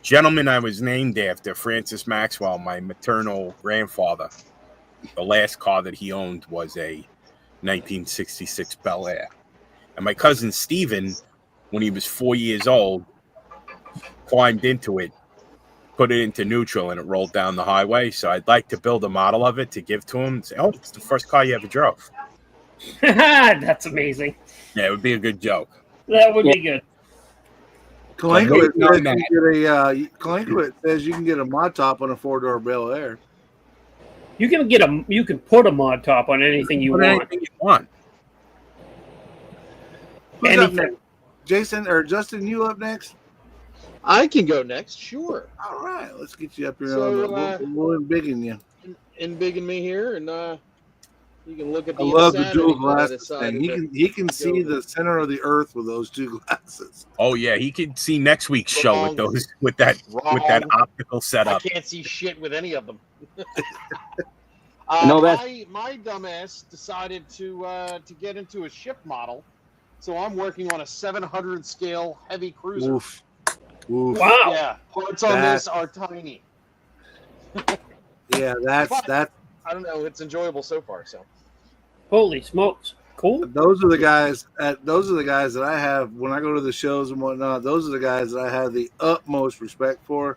gentleman I was named after, Francis Maxwell, my maternal grandfather, the last car that he owned was a 1966 Bel Air. And my cousin Steven, when he was 4 years old, climbed into it, put it into neutral, and it rolled down the highway. So I'd like to build a model of it to give to him. Say, oh, it's the first car you ever drove. That's amazing. Yeah, it would be a good joke. That would be good. Kalankovic says you can get a mod top on a 4-door Bel Air. You can put a mod top on anything you Put want. anything you want. Who's up Anything. Jason or Justin, you up next? I can go next, sure. All right, let's get you up here. So, We'll embiggen you. Embiggen me here, and you can look at the I love the insanity dual that I glasses decided thing. to He can see go the center of the earth with those two glasses. Oh yeah, he can see next week's show Wrong. with that Wrong. optical I setup. can't see shit with any of them. No, that's- my dumbass decided to get into a ship model, so I'm working on a 700 scale heavy cruiser. Oof. Oof. Wow. Yeah, parts on this are tiny. Yeah, that's I don't know. It's enjoyable so far. So Holy smokes. Cool. those are the guys that I have when I go to the shows and whatnot. Those are the guys that I have the utmost respect for.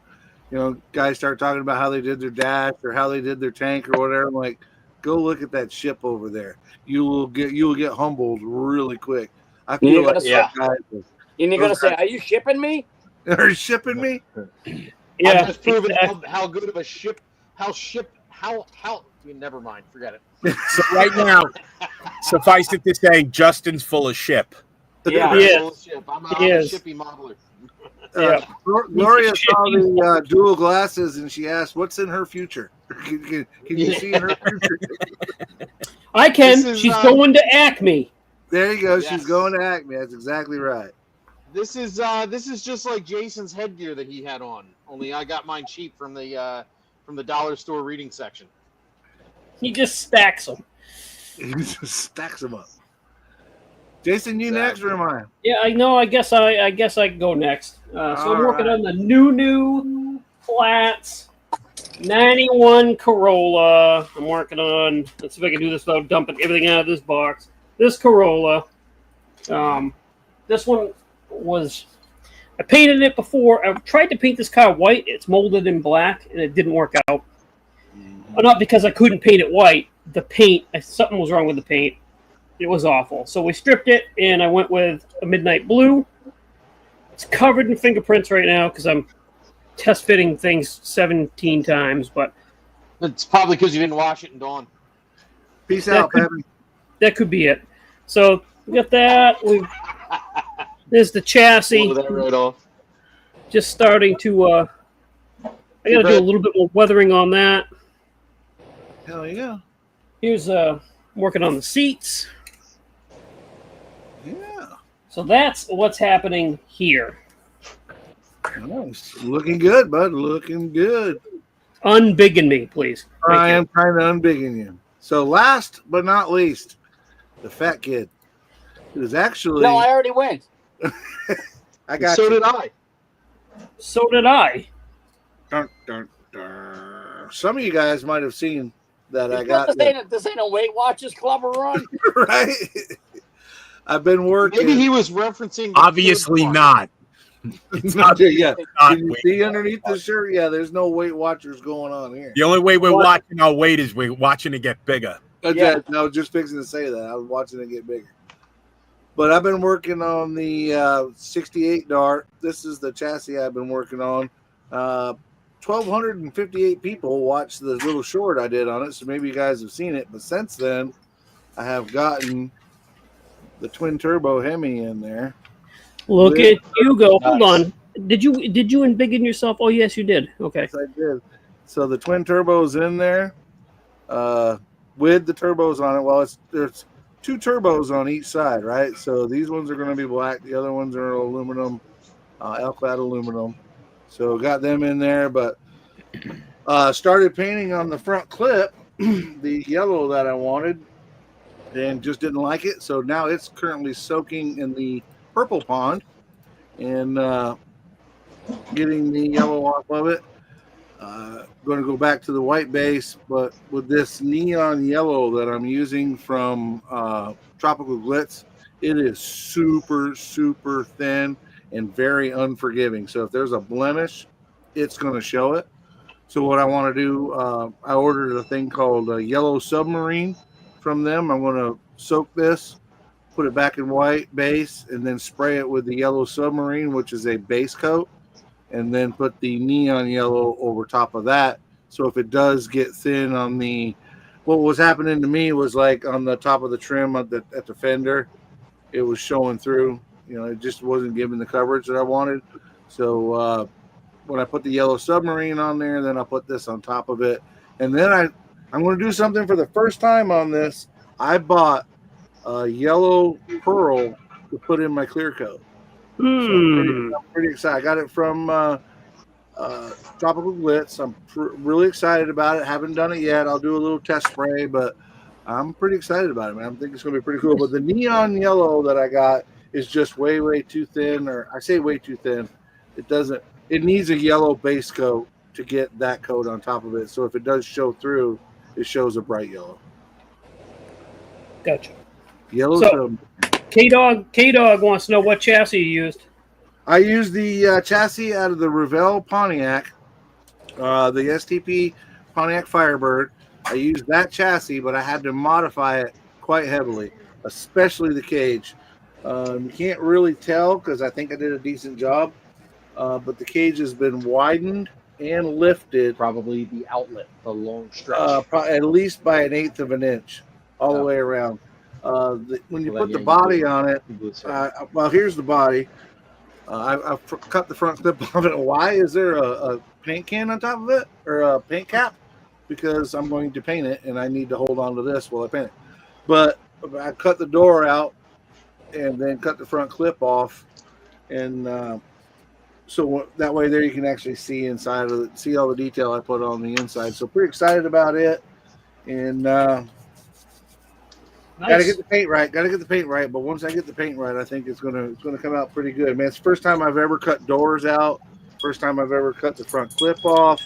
You know, guys start talking about how they did their dash or how they did their tank or whatever. I'm like, go look at that ship over there. You will get humbled really quick. I feel You're like gonna say- that guys And you're going to say, are you shipping me? are shipping me. I'm Yeah. just proving exactly. how good of a ship. How. Never mind. Forget it. So right now, suffice it to say, Justin's full of ship. Yeah. Yeah. Bullshit. I'm He a is. shippy modeler. Yeah. Gloria saw the dual glasses and she asked, "What's in her future? Can you see in her future?" I can. This is, She's going to Acme. There you go. Yes. She's going to Acme. That's exactly right. This is just like Jason's headgear that he had on. Only I got mine cheap from the dollar store reading section. He just stacks them. He just stacks them up. Jason, you Exactly. next or am I? Yeah, I know. I guess I can go next. So I'm All working right. on the new flats 91 Corolla. I'm working on. Let's see if I can do this without dumping everything out of this box. This Corolla. This one was. I painted it before. I tried to paint this car white. It's molded in black, and it didn't work out. Not because I couldn't paint it white. The paint, something was wrong with the paint. It was awful. So we stripped it, and I went with a midnight blue. It's covered in fingerprints right now because I'm test fitting things 17 times. But It's probably because you didn't wash it in dawn. Peace That out, could- Pappy. that could be it. So we got that. There's the chassis. Blow that right off. Just starting to. I got to do a little bit more weathering on that. Hell yeah. Here's working on the seats. Yeah. So that's what's happening here. Nice. Looking good, bud. Looking good. Unbiggin me, please. Thank I you. am kind of unbigging you. So last but not least, the fat kid. It was actually No, I already went. I got So you. did I. So did I. Dun, dun, dun. Some of you guys might have seen that I got This ain't a Weight Watchers Club run. right. I've been working. Maybe he was referencing. the Obviously third not. It's not. yeah. not Can you Weight see underneath the shirt? Yeah, there's no Weight Watchers going on here. The only way we're watching our weight is we're watching it get bigger. Yeah. I was just fixing to say that. I was watching it get bigger. But I've been working on the 68 Dart. This is the chassis I've been working on. 1,258 people watched the little short I did on it, so maybe you guys have seen it. But since then, I have gotten the twin turbo Hemi in there. Look Yeah. at you go. Hold Nice. on. Did you unbiggin yourself? Oh yes, you did. Okay. Yes, I did. So the twin turbos in there, with the turbos on it. Well, there's two turbos on each side, right? So these ones are going to be black. The other ones are aluminum, L-clad aluminum. So got them in there, but started painting on the front clip the yellow that I wanted, and just didn't like it. So now it's currently soaking in the purple pond, and getting the yellow off of it. Going to go back to the white base, but with this neon yellow that I'm using from Tropical Glitz, it is super, super thin and very unforgiving. So if there's a blemish, it's going to show it. So what I want to do, I ordered a thing called a Yellow Submarine from them. I'm going to soak this, put it back in white base, and then spray it with the Yellow Submarine, which is a base coat, and then put the neon yellow over top of that. So if it does get thin on the, what was happening to me was like on the top of the trim at the fender, it was showing through, It just wasn't given the coverage that I wanted. So when I put the Yellow Submarine on there, then I'll put this on top of it. And then I'm going to do something for the first time on this. I bought a Yellow Pearl to put in my clear coat. So I'm pretty excited. I got it from Tropical Glitz. I'm really excited about it. Haven't done it yet. I'll do a little test spray, but I'm pretty excited about it, man. I think it's going to be pretty cool. But the neon yellow that I got is just way, way too thin. Or I say way too thin. It needs a yellow base coat to get that coat on top of it. So if it does show through, it shows a bright yellow. Gotcha. Yellow. So, K-Dog wants to know what chassis you used. I used the chassis out of the Revell Pontiac, the STP Pontiac Firebird. I used that chassis, but I had to modify it quite heavily, especially the cage. You can't really tell because I think I did a decent job, but the cage has been widened and lifted. Probably the outlet, the long stretch. At least by 1/8 of an inch all the way around. When you put the body on it, well, here's the body. I cut the front clip off it. Why is there a paint can on top of it or a paint cap? Because I'm going to paint it and I need to hold on to this while I paint it. But I cut the door out and then cut the front clip off, and so that way there you can actually see inside of it, see all the detail I put on the inside. So pretty excited about it, and Gotta get the paint right. But once I get the paint right, I think it's gonna come out pretty good, man. It's the first time I've ever cut doors out. First time I've ever cut the front clip off.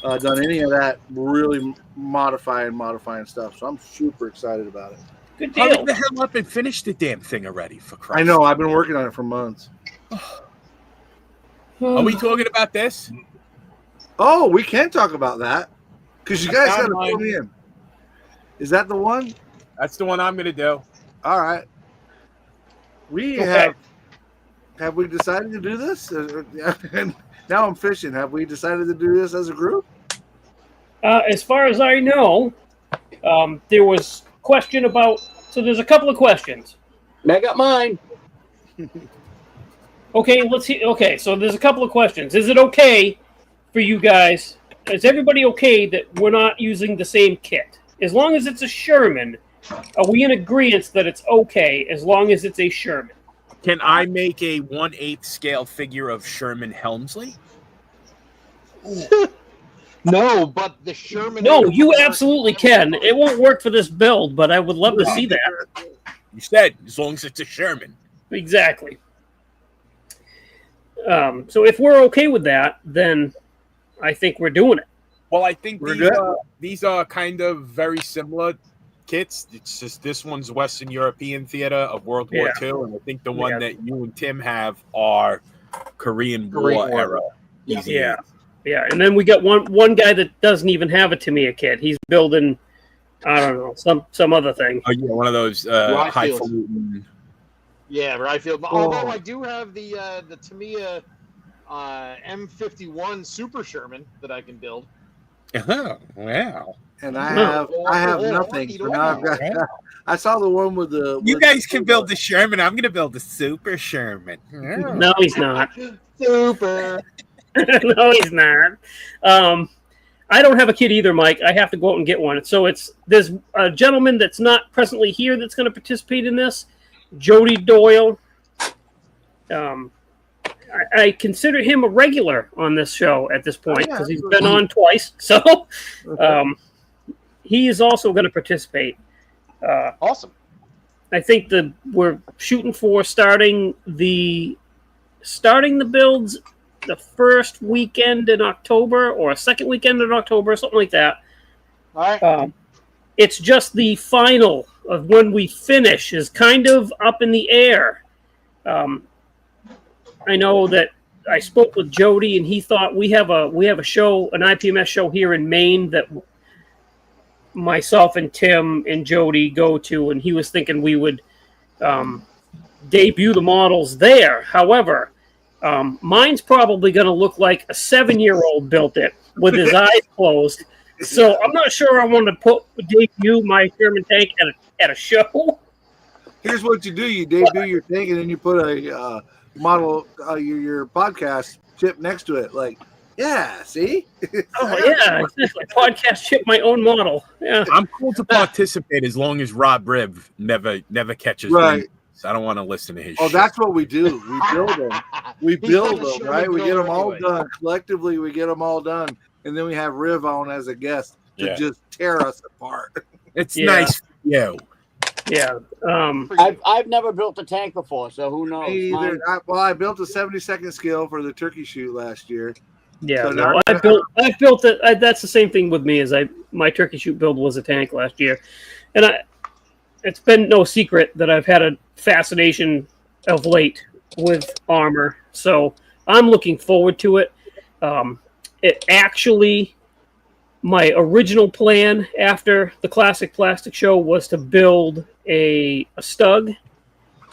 Done any of that really modifying stuff. So I'm super excited about it. Good deal. Hurry the hell up and finish the damn thing already, for Christ's I know. I've been working on it for months. Are we talking about this? Oh, we can talk about that because you guys got to mine. put me in. Is that the one? That's the one I'm going to do. All right. We Okay. have we decided to do this? Now I'm fishing. Have we decided to do this as a group? As far as I know, there was question about. So there's a couple of questions. I got mine. Okay, let's see. Okay, so there's a couple of questions. Is it okay for you guys? Is everybody okay that we're not using the same kit? As long as it's a Sherman, are we in agreement that it's okay as long as it's a Sherman? Can I make a 1/8 scale figure of Sherman Helmsley? No, but the Sherman. No, you absolutely can. It won't work for this build, but I would love to see that. You said as long as it's a Sherman. Exactly. So if we're okay with that, then I think we're doing it. Well, I think We're good. these are kind of very similar kits. It's just this one's Western European theater of World War II, and I think the one that you and Tim have are Korean War era. Yeah. Yeah, and then we got one guy that doesn't even have a Tamiya kit. He's building, I don't know, some other thing. Oh yeah, one of those Ryefield. highfalutin. Yeah, Ryefield. Although I do have the Tamiya M51 Super Sherman that I can build. Oh, wow. And I have nothing. So now I've got. I saw the one with the. You guys can build the Sherman. I'm going to build the Super Sherman. No, he's not. Super. No, he's not. I don't have a kit either, Mike. I have to go out and get one. So there's a gentleman that's not presently here that's going to participate in this, Jody Doyle. I consider him a regular on this show at this point because he's been on twice. So he is also going to participate. Awesome. I think we're shooting for starting the builds the first weekend in October or a second weekend in October, something like that. All right. It's just the final of when we finish is kind of up in the air. I know that I spoke with Jody, and he thought we have a show, an IPMS show here in Maine that myself and Tim and Jody go to, and he was thinking we would debut the models there. However, mine's probably going to look like a 7-year-old built it with his eyes closed. So I'm not sure I want to debut my Sherman tank at a show. here's what you do: you debut your thing, and then you put a model your podcast chip next to it. Like, yeah, see? Oh yeah, exactly. Podcast ship my own model. Yeah, I'm cool to participate as long as Rob Riv never catches Right. me. I don't want to listen to his Oh, shit. that's what we do. We build them. We He's build got a them, right? We get Sherman them all builder done. Collectively, we get them all done. And then we have Riv on as a guest to Yeah. just tear us apart. It's Yeah. nice for you. yeah. I've never built a tank before, so who knows? Me either. Mine- I built a 70-second skill for the turkey shoot last year. Yeah, So no, now- I built it. That's the same thing with me. As my turkey shoot build was a tank last year, and it's been no secret that I've had a fascination of late with armor. So I'm looking forward to it. It actually, my original plan after the Classic Plastic Show was to build a Stug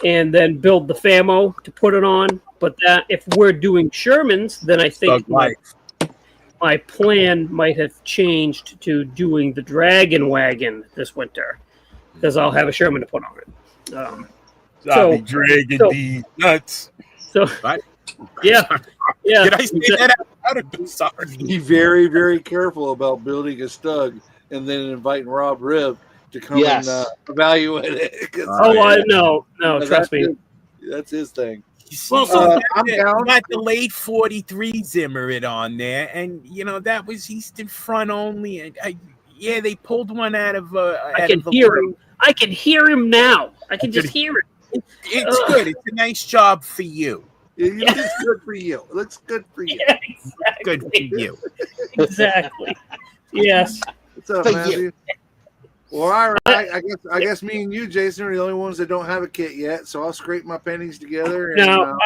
and then build the Famo to put it on. But that if we're doing Shermans, then I think Thug life. my plan might have changed to doing the Dragon Wagon this winter because I'll have a Sherman to put on it. I'll be So- dragging so- these nuts. So Right? yeah, yeah. Did I say that out of sorry? Be very, very careful about building a Stug and then inviting Rob Riv to come Yes. and evaluate it. 'Cause Oh, yeah. no, that's trust me. That's his thing. You see, Well, I'm down. you got the late 43 Zimmerit on there, and that was Eastern Front only. And yeah, they pulled one out of. I can hear him. I can hear him now. I can just hear it. It's Ugh. good. It's a nice job for you. It looks good for you. It looks good for you. Yeah, Good for exactly. you. Exactly. Yes. What's up, Thank Matthew? Well, all right. I guess me and you, Jason, are the only ones that don't have a kit yet. So I'll scrape my pennies together. And, No,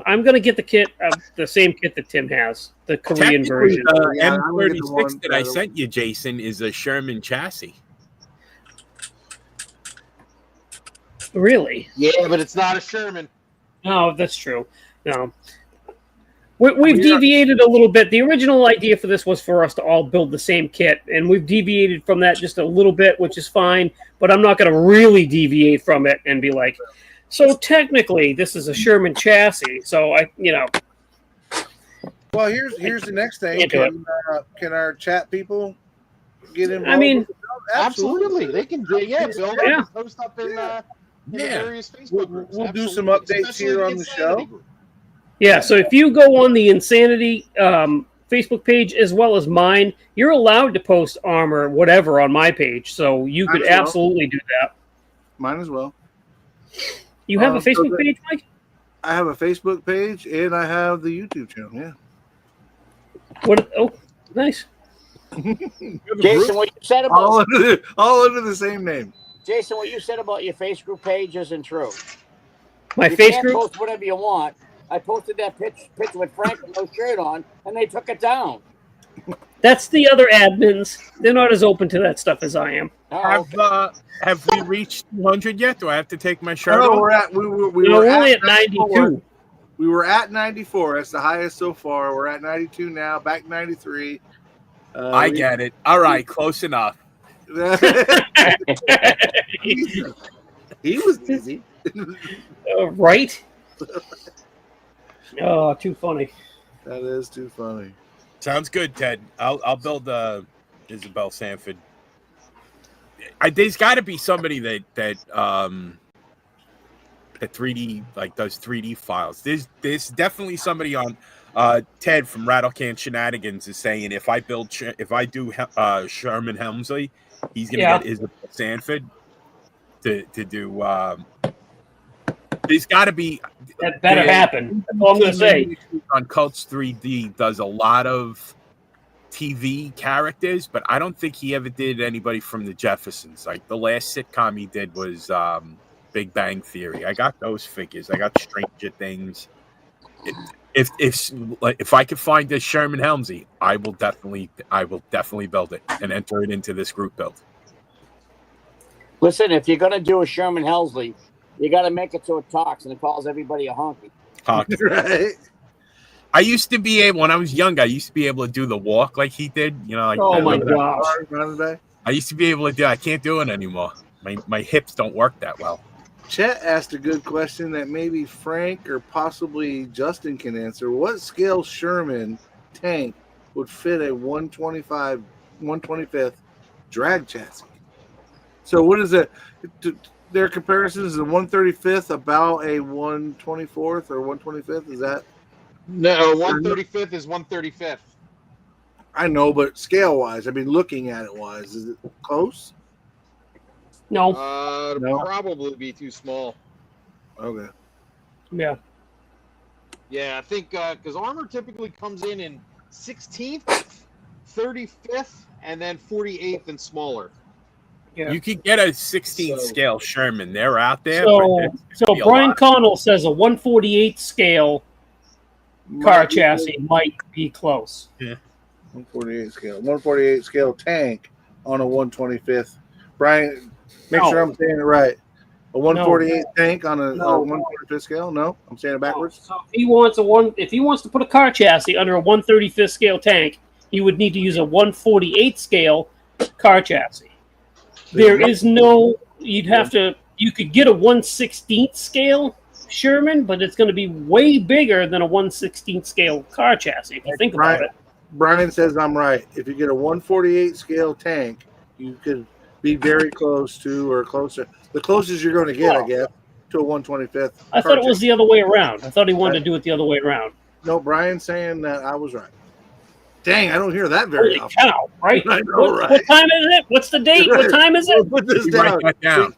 I'm gonna get the kit, the same kit that Tim has, the Korean Technically, version. Yeah, I'm gonna get the M36 one that I that- sent you, Jason, is a Sherman chassis. Really? Yeah, but it's not a Sherman. No, that's true. No. We've Yeah. deviated a little bit. The original idea for this was for us to all build the same kit, and we've deviated from that just a little bit, which is fine. But I'm not going to really deviate from it and be like, so technically, this is a Sherman chassis. So Well, here's the next thing. Can't do Can our chat people get involved? I mean, with it? Absolutely. They can build Yeah. it and post up in the various Facebook groups. We'll do some Absolutely. updates Especially here the on the Insanity show. group. yeah. So if you go on the Insanity Facebook page as well as mine, you're allowed to post armor, whatever, on my page. So you could Might as well. absolutely do that. Mine as well. You have a So Facebook that- page, Mike? I have a Facebook page and I have the YouTube channel. Yeah. What? Oh, nice. Jason, what you said about All under the same name. Jason, what you said about your Facebook page isn't true. My You face can't group. post whatever you want. I posted that picture with Frank with no shirt on, and they took it down. That's the other admins. They're not as open to that stuff as I am. Oh, Have we reached 200 yet? Do I have to take my shirt No, off? we're We're only at at 92. We were at 94. That's the highest so far. We're at 92 now. Back 93. I get it. All right, close enough. He was busy. Right? Oh, too funny. That is too funny. Sounds good, Ted. I'll build Isabel Sanford. There's got to be somebody that 3D does 3D files. There's definitely somebody on. Ted from Rattlecan Shenanigans is saying if I do Sherman Helmsley, he's gonna get Isabel Sanford to do. There's got to be. That better happen. That's all I'm going to say. On Cults 3D does a lot of TV characters, but I don't think he ever did anybody from the Jeffersons. Like the last sitcom he did was Big Bang Theory. I got those figures. I got Stranger Things. If I could find this Sherman Helmsley, I will definitely build it and enter it into this group build. listen, if you're gonna do a Sherman Helmsley, you got to make it so it talks and it calls everybody a honky. Right? I used to be able, when I was young, I used to be able to do the walk like he did. Oh my gosh. Run today. I used to be able to do. I can't do it anymore. My hips don't work that well. Chet asked a good question that maybe Frank or possibly Justin can answer. What scale Sherman tank would fit a 125th drag chassis? So what is it? Their comparison is the 135th about a 124th or 125th? Is that? No, 135th is 135th. I know, but scale wise, I mean, looking at it wise, is it close? No. No. Probably be too small. Okay. Yeah. Yeah, I think because armor typically comes in 16th, 35th, and then 48th and smaller. Yeah. You could get a 16 scale Sherman. They're out there. So Brian Connell says a 148 scale car chassis might be close. Yeah. 148 scale. 148 scale tank on a 125th. Brian, make sure I'm saying it right. A 148 tank on a 125th scale? No, I'm saying it backwards. So if he wants to put a car chassis under a 135th scale tank, he would need to use a 148 scale car chassis. There is no. You could get a 1/16th scale Sherman, but it's going to be way bigger than a 1/16th scale car chassis. If you think about it. Brian says I'm right. If you get a 148 scale tank, you could be very close to or closer. The closest you're going to get, I guess, to a 125th. I thought it was the other way around. I thought he wanted to do it the other way around. No, Brian's saying that I was right. Dang, I don't hear that very Holy often. cow, right? I know, right? What time is it? What's the date? What time is it? Put this Write that down.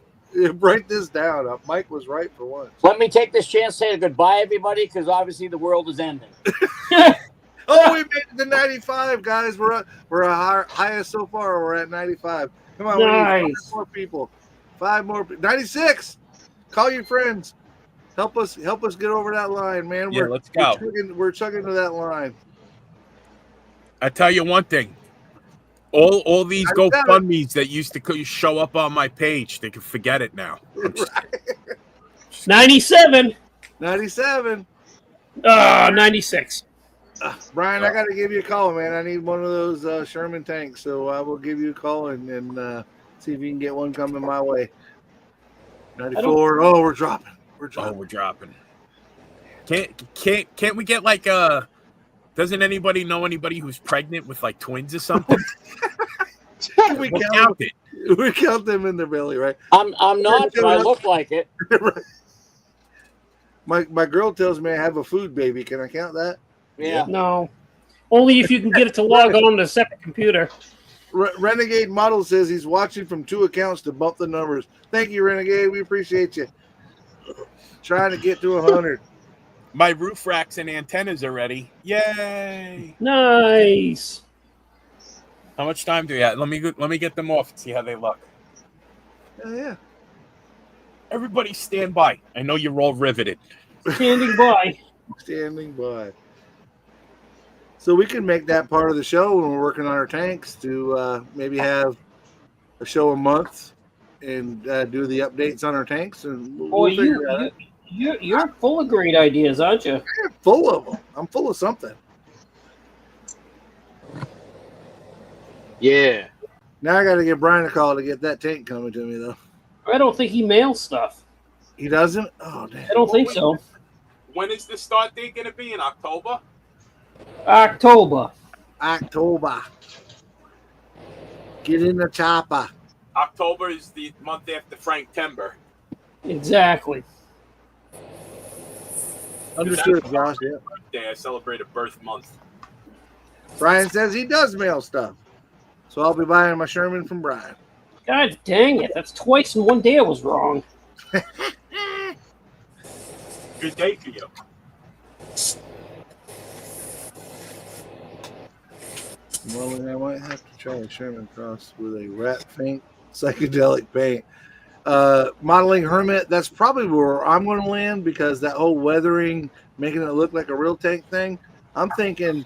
Write this down. Mike was right for once. Let me take this chance to say goodbye, everybody, because obviously the world is ending. Oh, we made it to 95, guys. We're highest so far. We're at 95. Come on, Nice. we need 5 more people. 5 more. 96. Call your friends. Help us get over that line, man. Yeah, let's go. We're chugging to that line. I tell you one thing. All these GoFundMes that used to show up on my page, they can forget it now. 97. 97. 96. Brian, I got to give you a call, man. I need one of those Sherman tanks, so I will give you a call and see if you can get one coming my way. 94. Oh, we're dropping. We're dropping. Can't we get like doesn't anybody know anybody who's pregnant with like twins or something? we count it. We count them in their belly, right? I'm not, but I look like it. My girl tells me I have a food baby. Can I count that? Yeah. No. Only if you can get it to log on to a separate computer. Renegade Model says he's watching from 2 accounts to bump the numbers. Thank you, Renegade. We appreciate you. Trying to get to 100. My roof racks and antennas are ready. Yay! Nice. How much time do we have? Let me get them off and see how they look. Yeah. Everybody stand by. I know you're all riveted. Standing by. Standing by. So we can make that part of the show when we're working on our tanks to maybe have a show a month and do the updates on our tanks. And Boy, you're full of great ideas, aren't you? I'm full of them. I'm full of something. Yeah. Now I got to give Brian a call to get that tank coming to me, though. I don't think he mails stuff. He doesn't? Oh, damn. I don't think so. When is the start date going to be? In October? October. Get in the chopper. October is the month after Frank Timber. Exactly. Understood, Josh. Yeah. Birthday. I celebrate a birth month. Brian says he does mail stuff. So I'll be buying my Sherman from Brian. God dang it. That's twice in one day I was wrong. Good day for you. Well, then I might have to try a Sherman Cross with a rat paint, psychedelic paint. Modeling Hermit, that's probably where I'm going to land because that whole weathering, making it look like a real tank thing. I'm thinking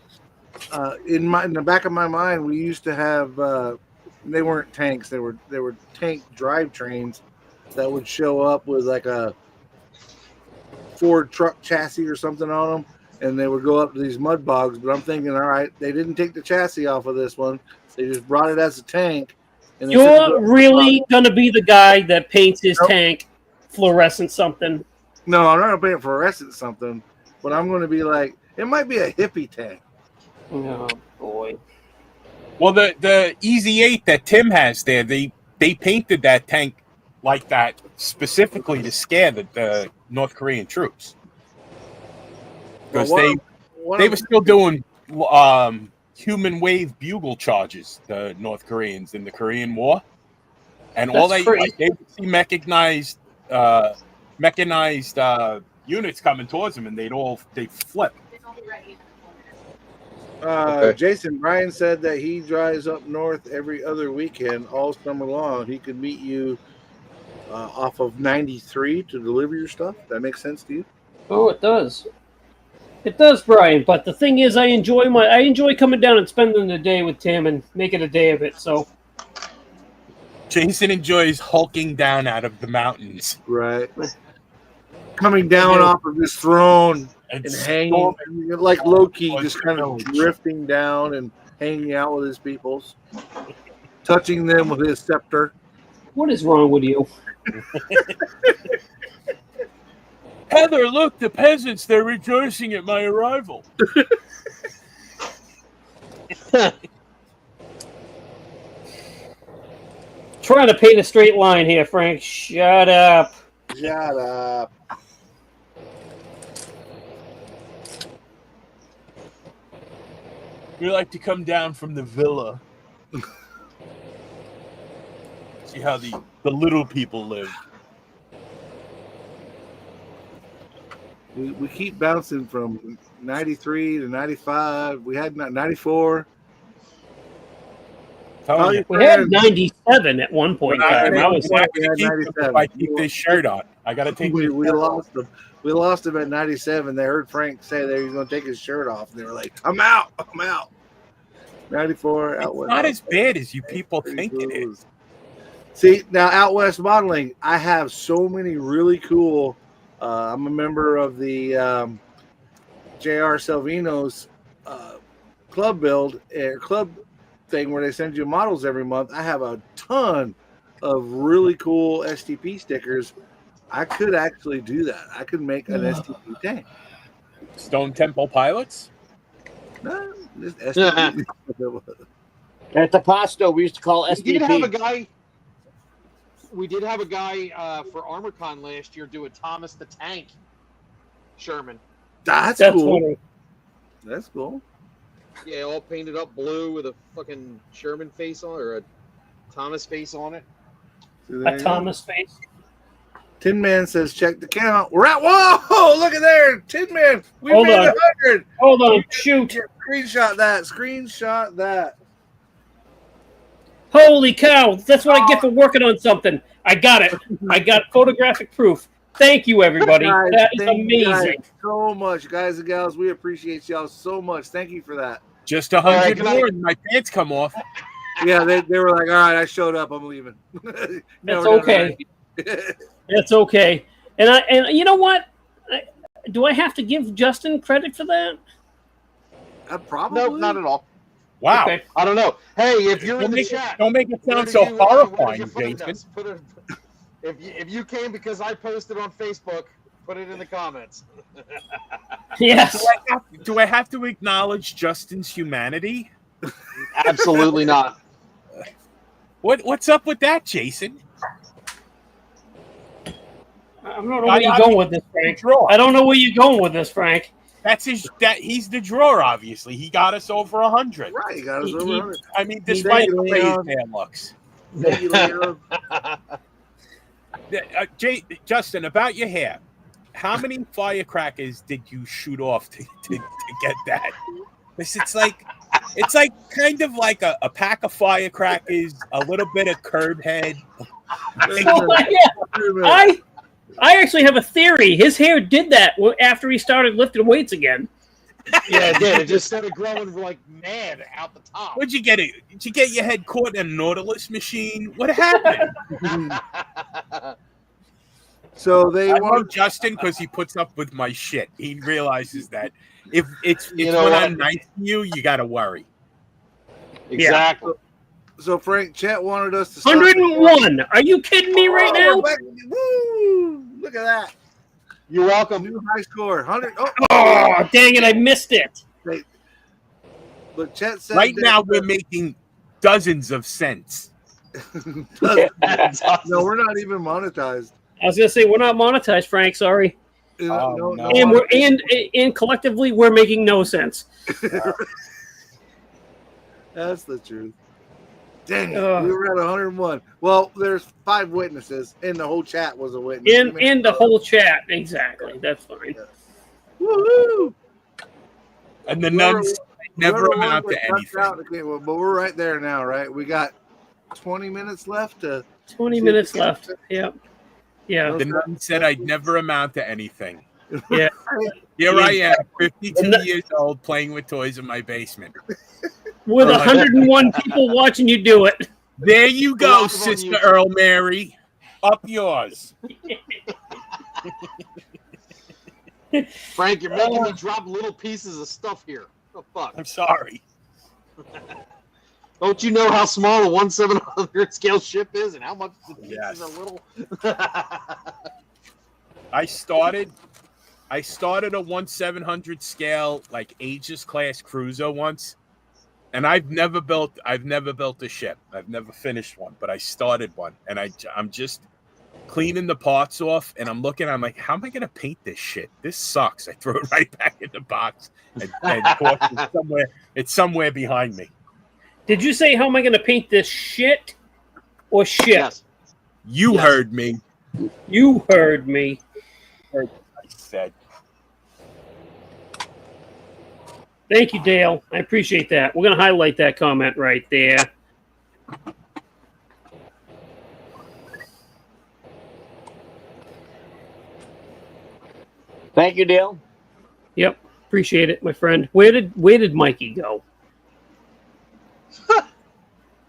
in the back of my mind, we used to have they weren't tanks, they were tank drivetrains that would show up with like a Ford truck chassis or something on them, and they would go up to these mud bogs. But I'm thinking, all right, they didn't take the chassis off of this one. They just brought it as a tank And they said to You're go- really going to be the guy that paints his tank fluorescent something? No, I'm not gonna paint fluorescent something, but I'm gonna be like, it might be a hippie tank. Oh, boy. Well, the Easy 8 that Tim has there, they painted that tank like that specifically to scare the North Korean troops. Because they were still doing human wave bugle charges, the North Koreans in the Korean War, and all That's they crazy. would see mechanized units coming towards them, and they'd flip. Okay. Jason Bryan said that he drives up north every other weekend all summer long. He could meet you off of 93 to deliver your stuff. That makes sense to you? Oh, it does. It does, Brian. But the thing is, I enjoy coming down and spending the day with Tim and making a day of it. So Jason enjoys hulking down out of the mountains Right. Coming down off of his throne and and hanging storming. like Loki, towards just the kind of village. drifting down and hanging out with his peoples, touching them with his scepter. what is wrong with you? Heather, look, the peasants, they're rejoicing at my arrival. Trying to paint a straight line here, Frank. Shut up. Shut up. We like to come down from the villa. See how the little people live. We keep bouncing from 93 to 95. We had 94. Telling you, We had 97 at one point in time. I was I we had keep them if 97. I keep this shirt on. I gotta take We this shirt off. lost them. We lost him at 97. They heard Frank say that he was going to take his shirt off. And they were like, I'm out. 94 out It's west. not as bad as you people think it is. See, now out west modeling, I have so many really cool. I'm a member of the J.R. Salvino's club thing where they send you models every month. I have a ton of really cool STP stickers. I could actually do that. I could make an STP tank. Stone Temple Pilots? No, just STP. At the Pasto, we used to call We did have a SDP. guy. We did have a guy for ArmorCon last year do a Thomas the Tank Sherman. That's That's cool. funny. That's cool. Yeah, all painted up blue with a fucking Sherman face on or a Thomas face on it. See, there A you go. Thomas face. Tin Man says, check the count. We're at, whoa, look at there. Tin Man, we Hold made on. 100. Hold on. Shoot. Screenshot that. Holy cow. That's what I get for working on something. I got it. I got photographic proof. Thank you, everybody. Guys, That is thank you guys amazing. so much, guys and gals. We appreciate y'all so much. Thank you for that. Just 100 good night. more and my pants come off. Yeah, they were like, all right, I showed up. I'm leaving. That's okay. That's okay. And you know what? Do I have to give Justin credit for that? Probably. Nope, not at all. Wow. Okay. I don't know. Hey, if you're in Don't the make, chat, don't make it what sound did so you, what horrifying, did you find Jason. us? If you came because I posted on Facebook, put it in the comments. Yes. Do I have to acknowledge Justin's humanity? Absolutely not. What's up with that, Jason? I don't know where you're going with this, Frank. I don't know where you're going with this, Frank. That's he's the drawer, obviously. He got us over 100. Right, you got us over 100. I mean, despite the way his man looks. Thank you, Leo. Justin, about your hair. How many firecrackers did you shoot off to get that? It's like kind of like a pack of firecrackers, a little bit of curb head. Oh, yeah. I actually have a theory. His hair did that after he started lifting weights again. Yeah, it did. It just started growing like mad out the top. What'd you get? Did you get your head caught in a Nautilus machine? What happened? So they I want love Justin because he puts up with my shit. He realizes that if it's You know when what? I'm nice to you, you got to worry. Exactly. So Frank, chat wanted us to stop 101. Are you kidding me right now? we're back. Woo! Look at that. You're welcome. New high score. 100. Oh, Oh, dang it. I missed it. but chat said Right now, we're making dozens of cents. no, we're not even monetized. I was going to say, we're not monetized, Frank. Sorry. Oh, no. And we're and collectively, we're making no sense. That's the truth. Dang it. Ugh. We were at 101. Well, there's 5 witnesses, and the whole chat was a witness. In the whole chat. Exactly. That's fine. Woohoo! And the nuns never Whoever amount won to was anything. out. Okay, well, but we're right there now, right? We got 20 minutes left to 20 minutes left. Yep. Yeah. The nun said I'd never amount to anything. Yeah. Here I am, 52 years old, playing with toys in my basement. With 101 people watching you do it. There you go, Live on Sister YouTube. Earl Mary. Up yours. Frank, you're making me drop little pieces of stuff here. Oh, fuck. I'm sorry. Don't you know how small a 1/700 scale ship is and how much the pieces Yes. are little? I started a 1/700 scale like Aegis class cruiser once, and I've never built a ship. I've never finished one, but I started one, and I'm just cleaning the parts off, and I'm like, how am I gonna paint this shit? This sucks. I throw it right back in the box, and of course it's somewhere behind me. Did you say, how am I going to paint this shit or shit? Yes. You Yes. heard me. You heard me. I said. Thank you, Dale. I appreciate that. We're going to highlight that comment right there. Thank you, Dale. Yep. Appreciate it, my friend. Where did Mikey go?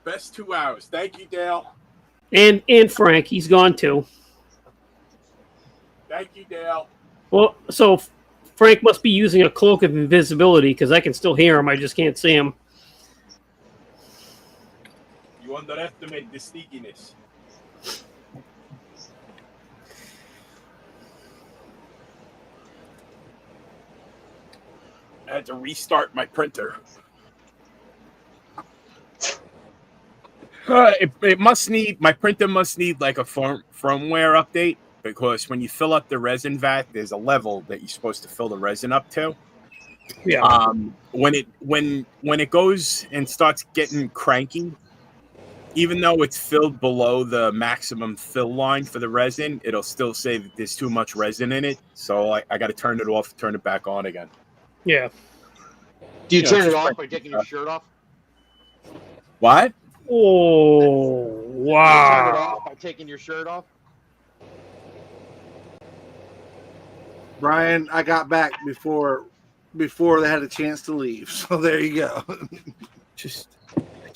Best 2 hours. Thank you, Dale. And Frank, he's gone too. Thank you, Dale. Well, so Frank must be using a cloak of invisibility because I can still hear him. I just can't see him. You underestimate the sneakiness. I had to restart my printer. My printer must need like a firmware update, because when you fill up the resin vat, there's a level that you're supposed to fill the resin up to. Yeah. When it goes and starts getting cranky, even though it's filled below the maximum fill line for the resin, it'll still say that there's too much resin in it. So I got to turn it off, turn it back on again. Yeah. Do you Yeah, turn it's it just off like- by taking your shirt off? What? Oh, Turn it wow. off by taking your shirt off? Brian, I got back before they had a chance to leave. So there you go. Just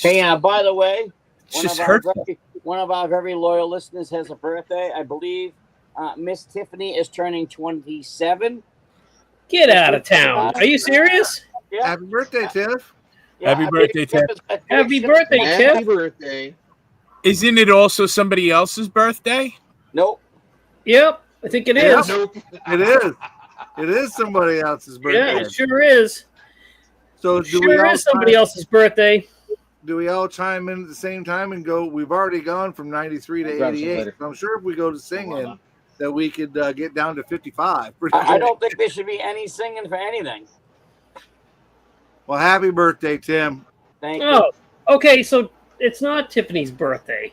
Hey, by the way, it's just hurtful. one of our very loyal listeners has a birthday. I believe Miss Tiffany is turning 27. Get out of town. Are you serious? Yeah. Happy birthday, Tiff. Happy I birthday, believe Tiff. is- I think Happy Tiff- birthday, Happy Tiff. birthday. Isn't it also somebody else's birthday? Nope. Yep. I think it Yeah. is. Nope. It is. It is somebody else's Yeah, birthday. it sure is. So Sure is somebody else's birthday. Do we all chime in at the same time and go? We've already gone from 93 to Grab some 88. later. So I'm sure if we go to singing, that we could get down to 55. Pretty I quick. don't think there should be any singing for anything. Well, happy birthday, Tim. Thank you. Oh, okay. So it's not Tiffany's birthday.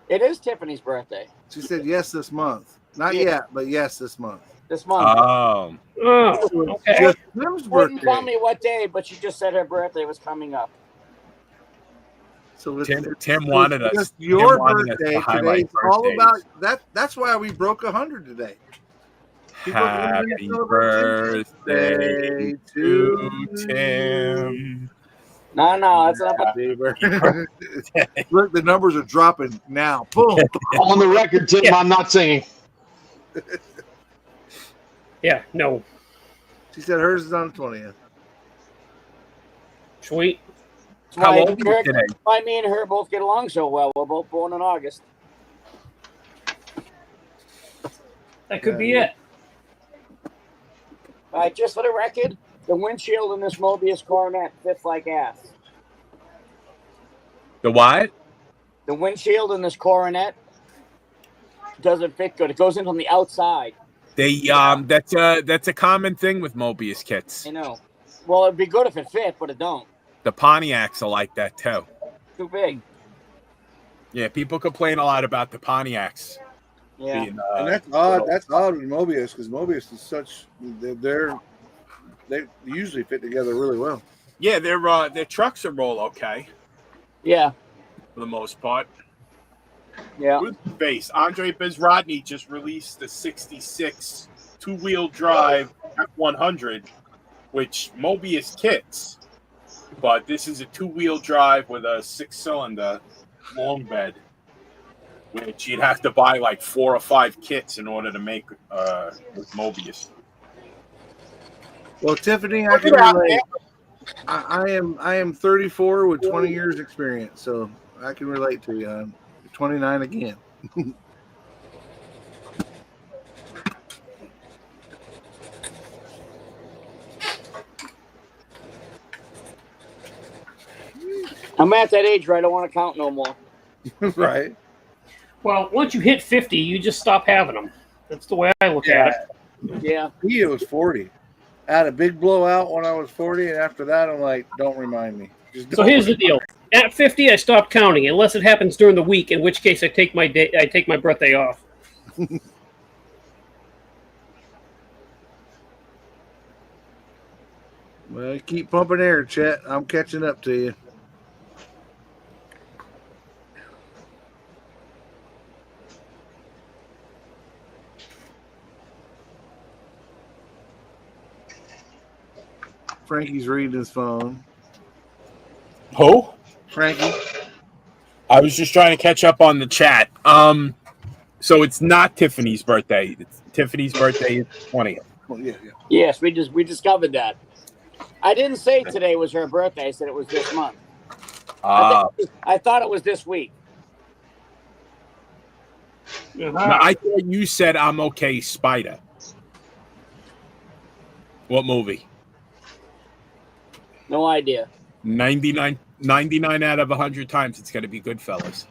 It is Tiffany's birthday She said yes this month. Not Yeah. yet, but yes this month. this month. Oh, Oh, okay. Just Tim's Wouldn't tell birthday. me what day, but she just said her birthday was coming up. So it's Tim wanted us. just your Tim wanted us to birthday highlight today. All birthdays. about that. That's why we broke 100 today. People are gonna Happy celebrate Tim's birthday to Tim. No, that's not. Happy birthday. Look, the numbers are dropping now. Boom. On the record, Tim, Yeah. I'm not singing. Yeah. No. She said hers is on the 20th. Sweet. How Why, old are you today? why me and her both get along so well. We're both born in August. That could be it. All right, just for the record, the windshield in this Mobius Coronet fits like ass. The what? The windshield in this Coronet doesn't fit good. It goes in from the outside. That's a common thing with Mobius kits. I know. Well, it'd be good if it fit, but it don't. The Pontiacs are like that too. Too big. Yeah, people complain a lot about the Pontiacs. Yeah. Being, And that's odd. That's odd with Mobius because Mobius is such. They usually fit together really well. Yeah, their trucks are all okay Yeah. for the most part. Yeah. With the base, Andre Bezrodny just released the '66 two-wheel drive F100, which Mobius kits, but this is a two-wheel drive with a 6-cylinder long bed, which you'd have to buy like 4 or 5 kits in order to make with Mobius. Well, Tiffany, I can relate. I am 34 with 20 years experience, so I can relate to you. I'm 29 again. I'm at that age where I don't want to count no more. Right. Well, once you hit 50, you just stop having them. That's the way I look at it. Yeah. He was 40. I had a big blowout when I was 40, and after that, I'm like, don't remind me. So here's the deal. At 50, I stop counting unless it happens during the week, in which case I take my birthday off. Well, keep pumping air, Chet. I'm catching up to you. Frankie's reading his phone. Who? Frankie. I was just trying to catch up on the chat. So it's not Tiffany's birthday. Tiffany's birthday is 20th. Well, yeah. Yes, we discovered that. I didn't say today was her birthday. I said it was this month. I thought it was this week. No, I thought you said I'm okay, Spider. What movie? No idea. 99 out of 100 times it's going to be Goodfellas.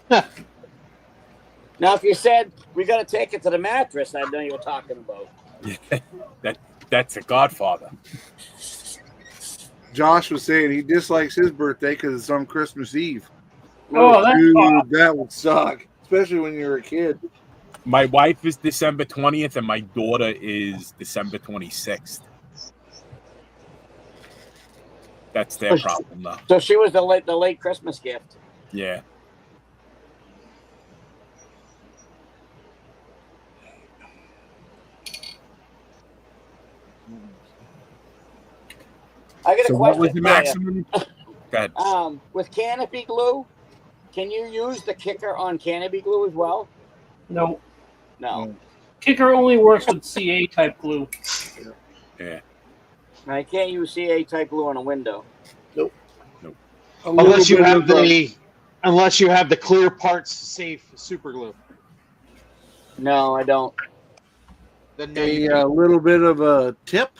Now, if you said we got to take it to the mattress, I know you were talking about. That's a Godfather. Josh was saying he dislikes his birthday because it's on Christmas Eve. Oh, that's Dude, odd. that would suck, especially when you're a kid. My wife is December 20th and my daughter is December 26th. That's their problem, though. So she was the late Christmas gift. Yeah. I got a So what was question the for you. maximum? Go ahead. With canopy glue, can you use the kicker on canopy glue as well? No. No. Kicker only works with CA type glue. Yeah. I can't use CA type glue on a window. Unless you have the clear parts safe super glue. No, I don't. Then no, you A little bit of a tip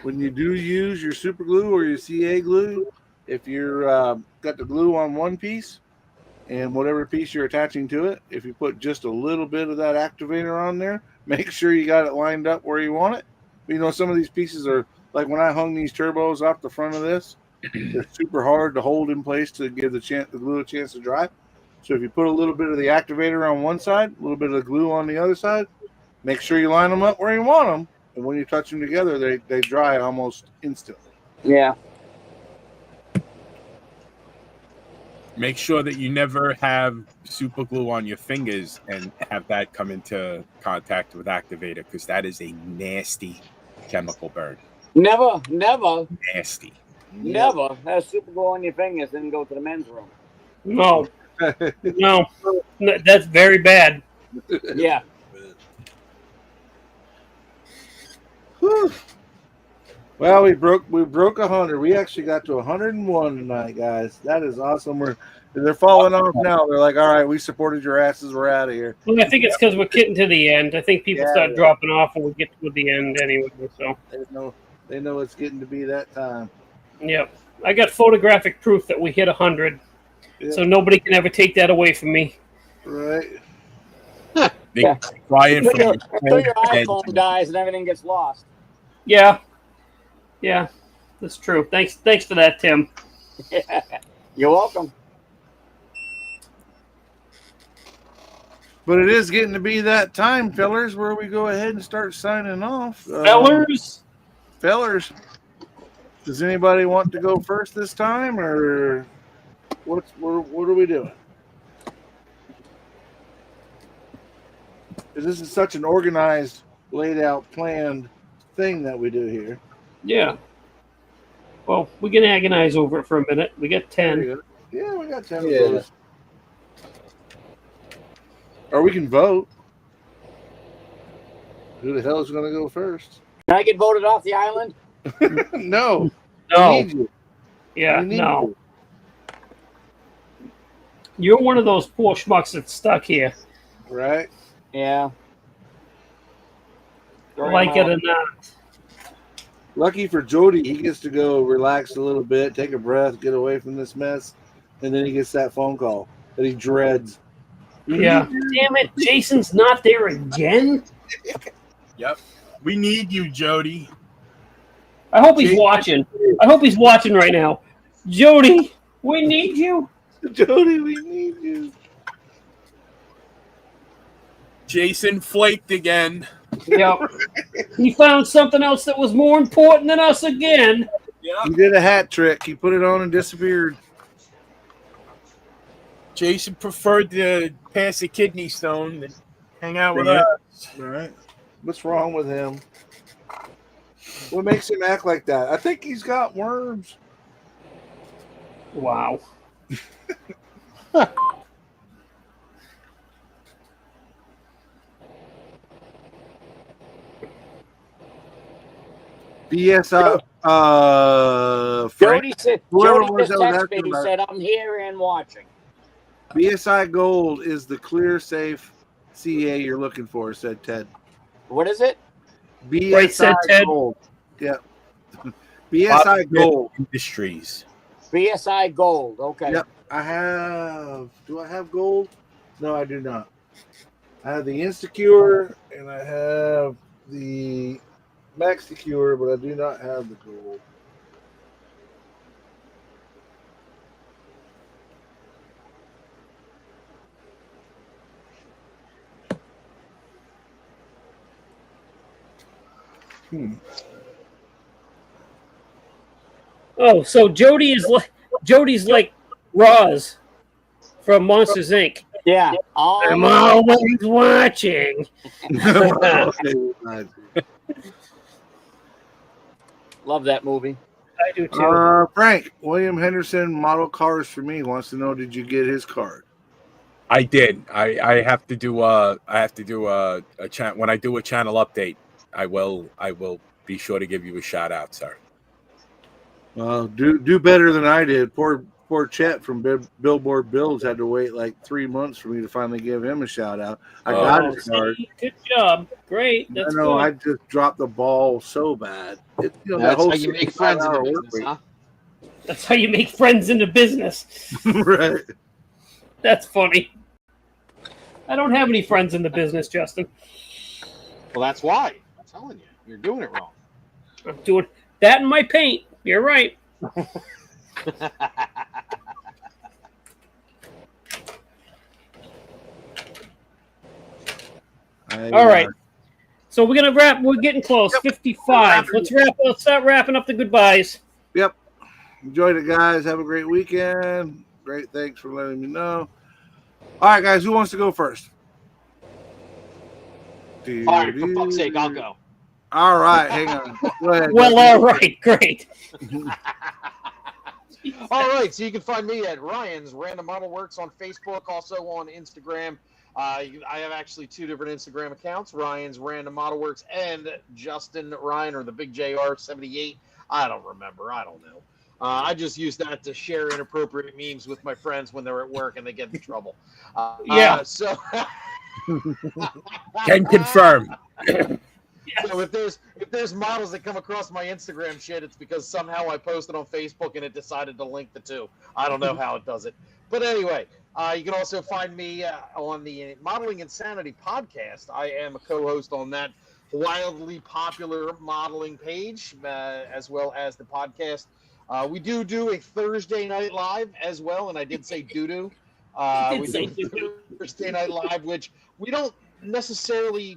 when you do use your super glue or your CA glue, if you're got the glue on one piece and whatever piece you're attaching to it, if you put just a little bit of that activator on there, make sure you got it lined up where you want it. But, you know, some of these pieces are like when I hung these turbos off the front of this, they're super hard to hold in place to give the glue a chance to dry. So if you put a little bit of the activator on one side, a little bit of the glue on the other side, make sure you line them up where you want them. And when you touch them together, they dry almost instantly. Yeah. Make sure that you never have super glue on your fingers and have that come into contact with activator, because that is a nasty chemical burn. Never Nasty. have super glue on your fingers and go to the men's room. No. No. That's very bad. Yeah. Whew. Well, we broke 100. We actually got to 101 tonight, guys. That is awesome. They're falling off now. They're like, all right, we supported your asses. We're out of here. Well, I think it's because we're getting to the end. I think people start dropping off when we get to the end anyway. So they know it's getting to be that time. Yep. I got photographic proof that we hit 100. Yep. So nobody can ever take that away from me. Right. They flying from Until your iPhone dies and everything gets lost. Yeah. Yeah. That's true. Thanks for that, Tim. You're welcome. But it is getting to be that time, fellers, where we go ahead and start signing off. Fellers. Does anybody want to go first this time, or what are we doing? Because this is such an organized, laid out, planned thing that we do here. Yeah. Well, we can agonize over it for a minute. We got 10. Yeah, we got 10 of those. Or we can vote. Who the hell is going to go first? Can I get voted off the island? No. No. We need you. Yeah, We need no. You're one of those poor schmucks that's stuck here. you. Right? Yeah. Like it or not. Lucky for Jody, he gets to go relax a little bit, take a breath, get away from this mess, and then he gets that phone call that he dreads. Yeah. Damn it, Jason's not there again? Yep. We need you, Jody. I hope he's watching. I hope he's watching right now. Jody, we need you. Jody, we need you. Jason flaked again. Yep. He found something else that was more important than us again. Yep. He did a hat trick. He put it on and disappeared. Jason preferred to pass a kidney stone than hang out with us. Right? What's wrong with him? What makes him act like that? I think he's got worms. Wow. BSI. Frank, Jody said, whoever Jody was just that was texted asking me. He about said, I'm here and watching. BSI Gold is the clear, safe CA you're looking for, said Ted. What is it? BSI Right, said Ted. Gold. Yeah. BSI Gold. Industries. BSI Gold. Okay. Yep. Do I have gold? No, I do not. I have the Insecure and I have the Max Secure, but I do not have the gold. Oh, so Jody's like Roz from Monsters Inc. Yeah. I'm always watching. Love that movie. I do too. Frank, William Henderson Model Cars for Me wants to know, did you get his card? I did. I have to do a chat when I do a channel update. I will be sure to give you a shout out, sir. Do better than I did. Poor Chet from Billboard Builds had to wait like 3 months for me to finally give him a shout out. I got his card. Good job. Great. That's I know. good. I just dropped the ball so bad. That's how you make friends in the business, huh? That's how you make friends in the business. Right. That's funny. I don't have any friends in the business, Justin. Well, that's why. I'm telling you. You're doing it wrong. I'm doing that in my paint. You're right. All right. So we're gonna wrap. We're getting close. 55. Let's start wrapping up the goodbyes. Yep. Enjoyed it, guys. Have a great weekend. Great. Thanks for letting me know. All right, guys. Who wants to go first? All right, for fuck's sake, I'll go. All right. Hang on. Go ahead. Well, all right. Great. All right, so you can find me at Ryan's Random Model Works on Facebook, also on Instagram I have actually 2 different Instagram accounts: Ryan's Random Model Works and Justin Ryan, or the Big JR78. I don't remember. I don't know. I just use that to share inappropriate memes with my friends when they're at work and they get in trouble. So Can confirm. So if there's models that come across my Instagram shit, it's because somehow I posted on Facebook and it decided to link the 2. I don't know how it does it. But anyway, you can also find me on the Modeling Insanity podcast. I am a co-host on that wildly popular modeling page, as well as the podcast. We do a Thursday night live as well, and I did say doo-doo. We do Thursday night live, which we don't necessarily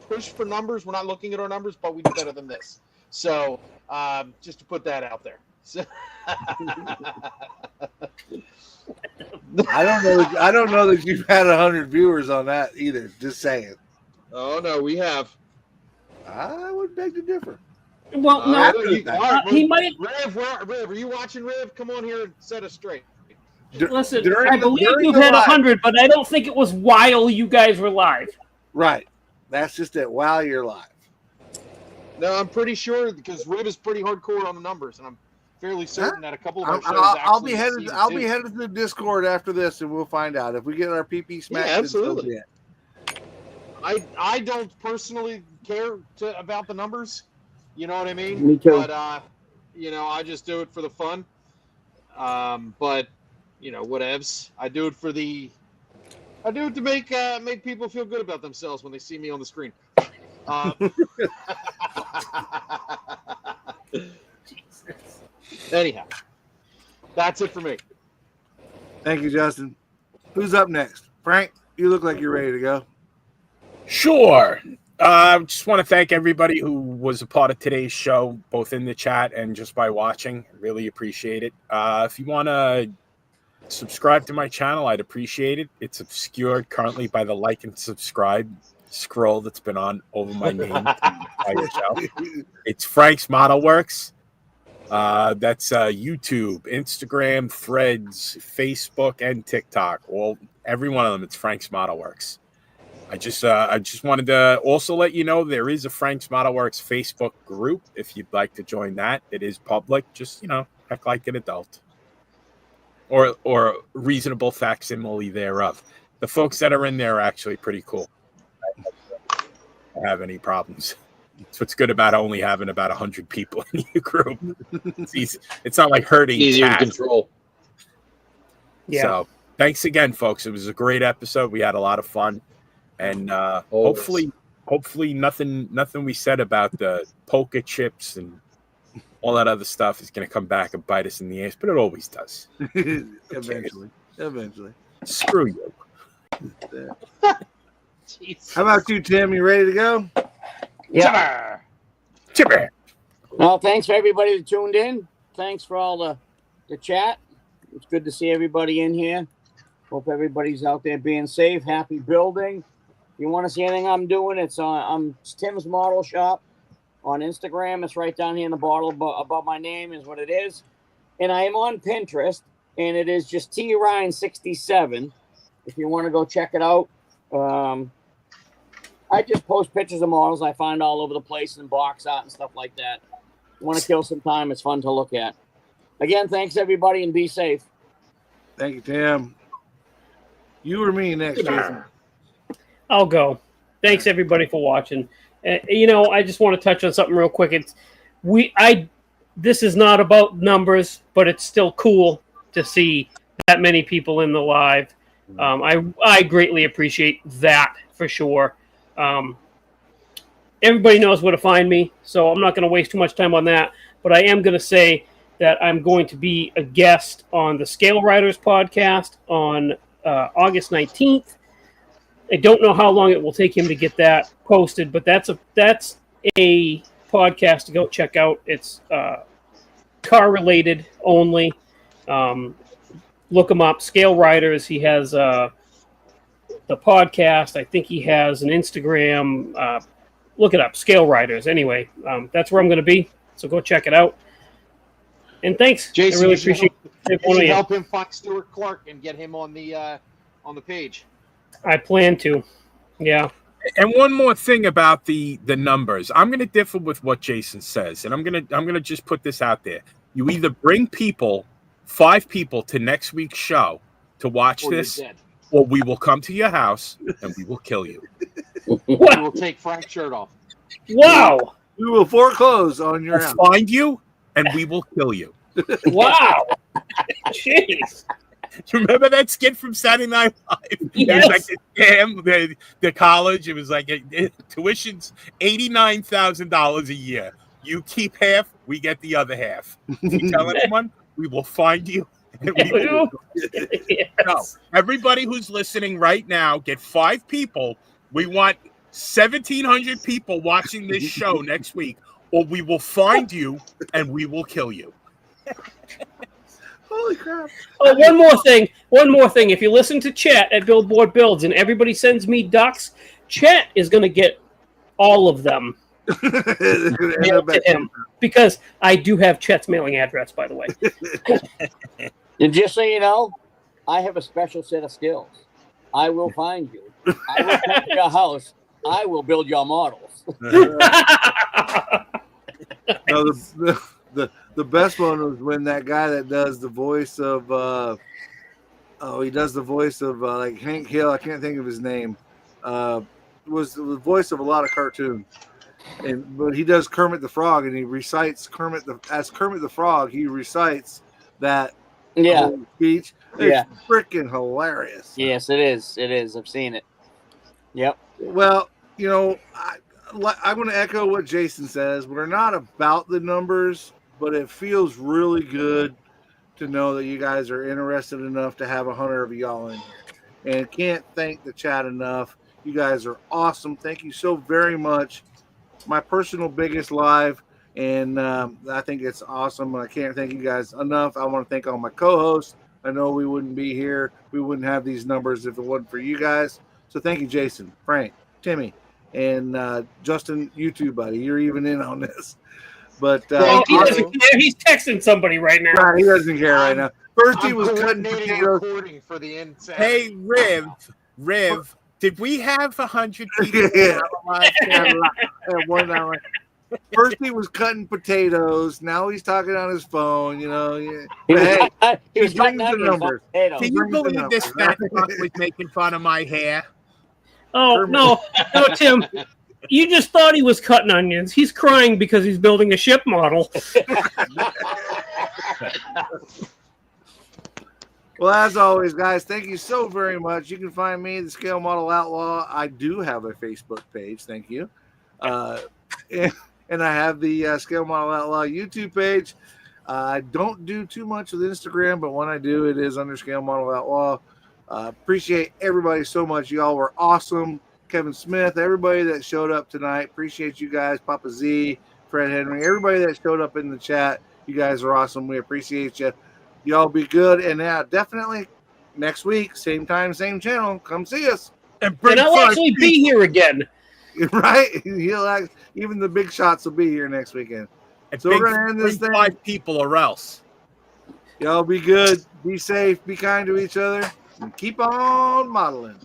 push for numbers. We're not looking at our numbers, but we do better than this. So just to put that out there. So I don't know that you've had 100 viewers on that either. Just saying. Oh no, we have. I would beg to differ. Well, no, he might. Rev, are you watching, Rev? Come on here and set us straight. Listen, I believe you've had 100, but I don't think it was while you guys were live. Right. That's just it. While you're live. No, I'm pretty sure because Rev is pretty hardcore on the numbers, and I'm fairly certain that a couple of our shows I'll be headed to the Discord after this, and we'll find out if we get our PP smacked. Yeah, absolutely. I don't personally care about the numbers. You know what I mean? Me too. But I just do it for the fun. But whatevs. I do it to make people feel good about themselves when they see me on the screen. Anyhow, that's it for me. Thank you, Justin. Who's up next? Frank, you look like you're ready to go. Sure. I just want to thank everybody who was a part of today's show, both in the chat and just by watching. Really appreciate it. If you want to subscribe to my channel, I'd appreciate it. It's obscured currently by the like and subscribe scroll that's been on over my name. By yourself. It's Frank's Model Works. That's YouTube, Instagram, Threads, Facebook, and TikTok. Well, every one of them, it's Frank's Model Works. I just wanted to also let you know there is a Frank's Model Works Facebook group if you'd like to join that. It is public. Just act like an adult, or reasonable facsimile thereof. The folks that are in there are actually pretty cool. I don't have any problems. That's what's good about only having about 100 people in your group. It's not like herding Easier to cats. control. Yeah. So thanks again, folks. It was a great episode. We had a lot of fun. And hopefully nothing we said about the poker chips and all that other stuff is going to come back and bite us in the ass, but it always does. Eventually. Screw you. How about you, Tim? You ready to go? Yeah. Chipper. Well, thanks for everybody that tuned in. Thanks for all the chat. It's good to see everybody in here. Hope everybody's out there being safe. Happy building. If you want to see anything I'm doing, it's Tim's Model Shop on Instagram. It's right down here in the bottle above my name is what it is. And I am on Pinterest, and it is just T Ryan 67. If you want to go check it out. I just post pictures of models I find all over the place in box art and stuff like that. You want to kill some time, it's fun to look at. Again, thanks everybody and be safe. Thank you, Tim. You or me next, Jason? I'll go. Thanks everybody for watching. I just want to touch on something real quick. This is not about numbers, but it's still cool to see that many people in the live. I greatly appreciate that for sure. Everybody knows where to find me, so I'm not going to waste too much time on that. But I am going to say that I'm going to be a guest on the Scale Riders podcast on August 19th. I don't know how long it will take him to get that posted, but that's a podcast to go check out. It's car related only. Look him up, Scale Riders. He has the podcast. I think he has an Instagram. Look it up, Scale Riders. Anyway, that's where I'm going to be. So go check it out. And thanks, Jason. I really appreciate it. You should help him find Stuart Clark and get him on the page. I plan to. Yeah. And one more thing about the numbers. I'm going to differ with what Jason says, and I'm going to just put this out there. You either bring 5 people to next week's show to watch this, or we will come to your house and we will kill you. We will take Frank's shirt off. Wow. We will foreclose on your We'll house. find you and we will kill you. Wow. Jeez. Remember that skit from Saturday Night Live? It Yes. was like the scam, the college. It was like tuition's $89,000 a year. You keep half, we get the other half. You tell anyone, we will find you. And we will. Yes. No, everybody who's listening right now, get 5 people. We want 1,700 people watching this show next week, or we will find you and we will kill you. Holy crap. Oh, one more thing. One more thing. If you listen to Chat at Billboard Builds and everybody sends me ducks, Chat is going to get all of them mailed to him because I do have Chet's mailing address, by the way. And just so you know, I have a special set of skills. I will find you. I will come to your house. I will build your models. No, the best one was when that guy that does the voice of he does the voice of like Hank Hill, I can't think of his name, was the voice of a lot of cartoons, but he does Kermit the Frog, and he recites Kermit the Frog, he recites that whole speech. It's freaking hilarious. Yes, it is. It is. I've seen it. Yep. Well, you know, I'm going to echo what Jason says. We're not about the numbers, but it feels really good to know that you guys are interested enough to have 100 of y'all in here. And can't thank the chat enough. You guys are awesome. Thank you so very much. My personal biggest live, and I think it's awesome. I can't thank you guys enough. I want to thank all my co-hosts. I know we wouldn't be here. We wouldn't have these numbers if it wasn't for you guys. So thank you, Jason, Frank, Timmy, and Justin, you too, buddy. You're even in on this. But he doesn't care. He's texting somebody right now. Right, he doesn't care right now. First, he was cutting potatoes. For the inside. Hey, Riv, did we have 100 people? Yeah. One hour. First, he was cutting potatoes. Now he's talking on his phone. You know. Yeah. Hey, he was brings cutting the onions, numbers. potatoes. Can you believe this fat fuck was making fun of my hair? Oh, no, Tim. You just thought he was cutting onions. He's crying because he's building a ship model. Well, as always, guys, thank you so very much. You can find me, the Scale Model Outlaw. I do have a Facebook page. Thank you. And I have the Scale Model Outlaw YouTube page. I don't do too much with Instagram, but when I do, it is under Scale Model Outlaw. Appreciate everybody so much. Y'all were awesome. Kevin Smith, everybody that showed up tonight. Appreciate you guys. Papa Z, Fred Henry, everybody that showed up in the chat. You guys are awesome. We appreciate you. Y'all be good. And definitely next week, same time, same channel. Come see us. And I'll actually be here again. Right? Even the big shots will be here next weekend. So we're going to end this thing. 5 people or else. Y'all be good. Be safe. Be kind to each other. And keep on modeling.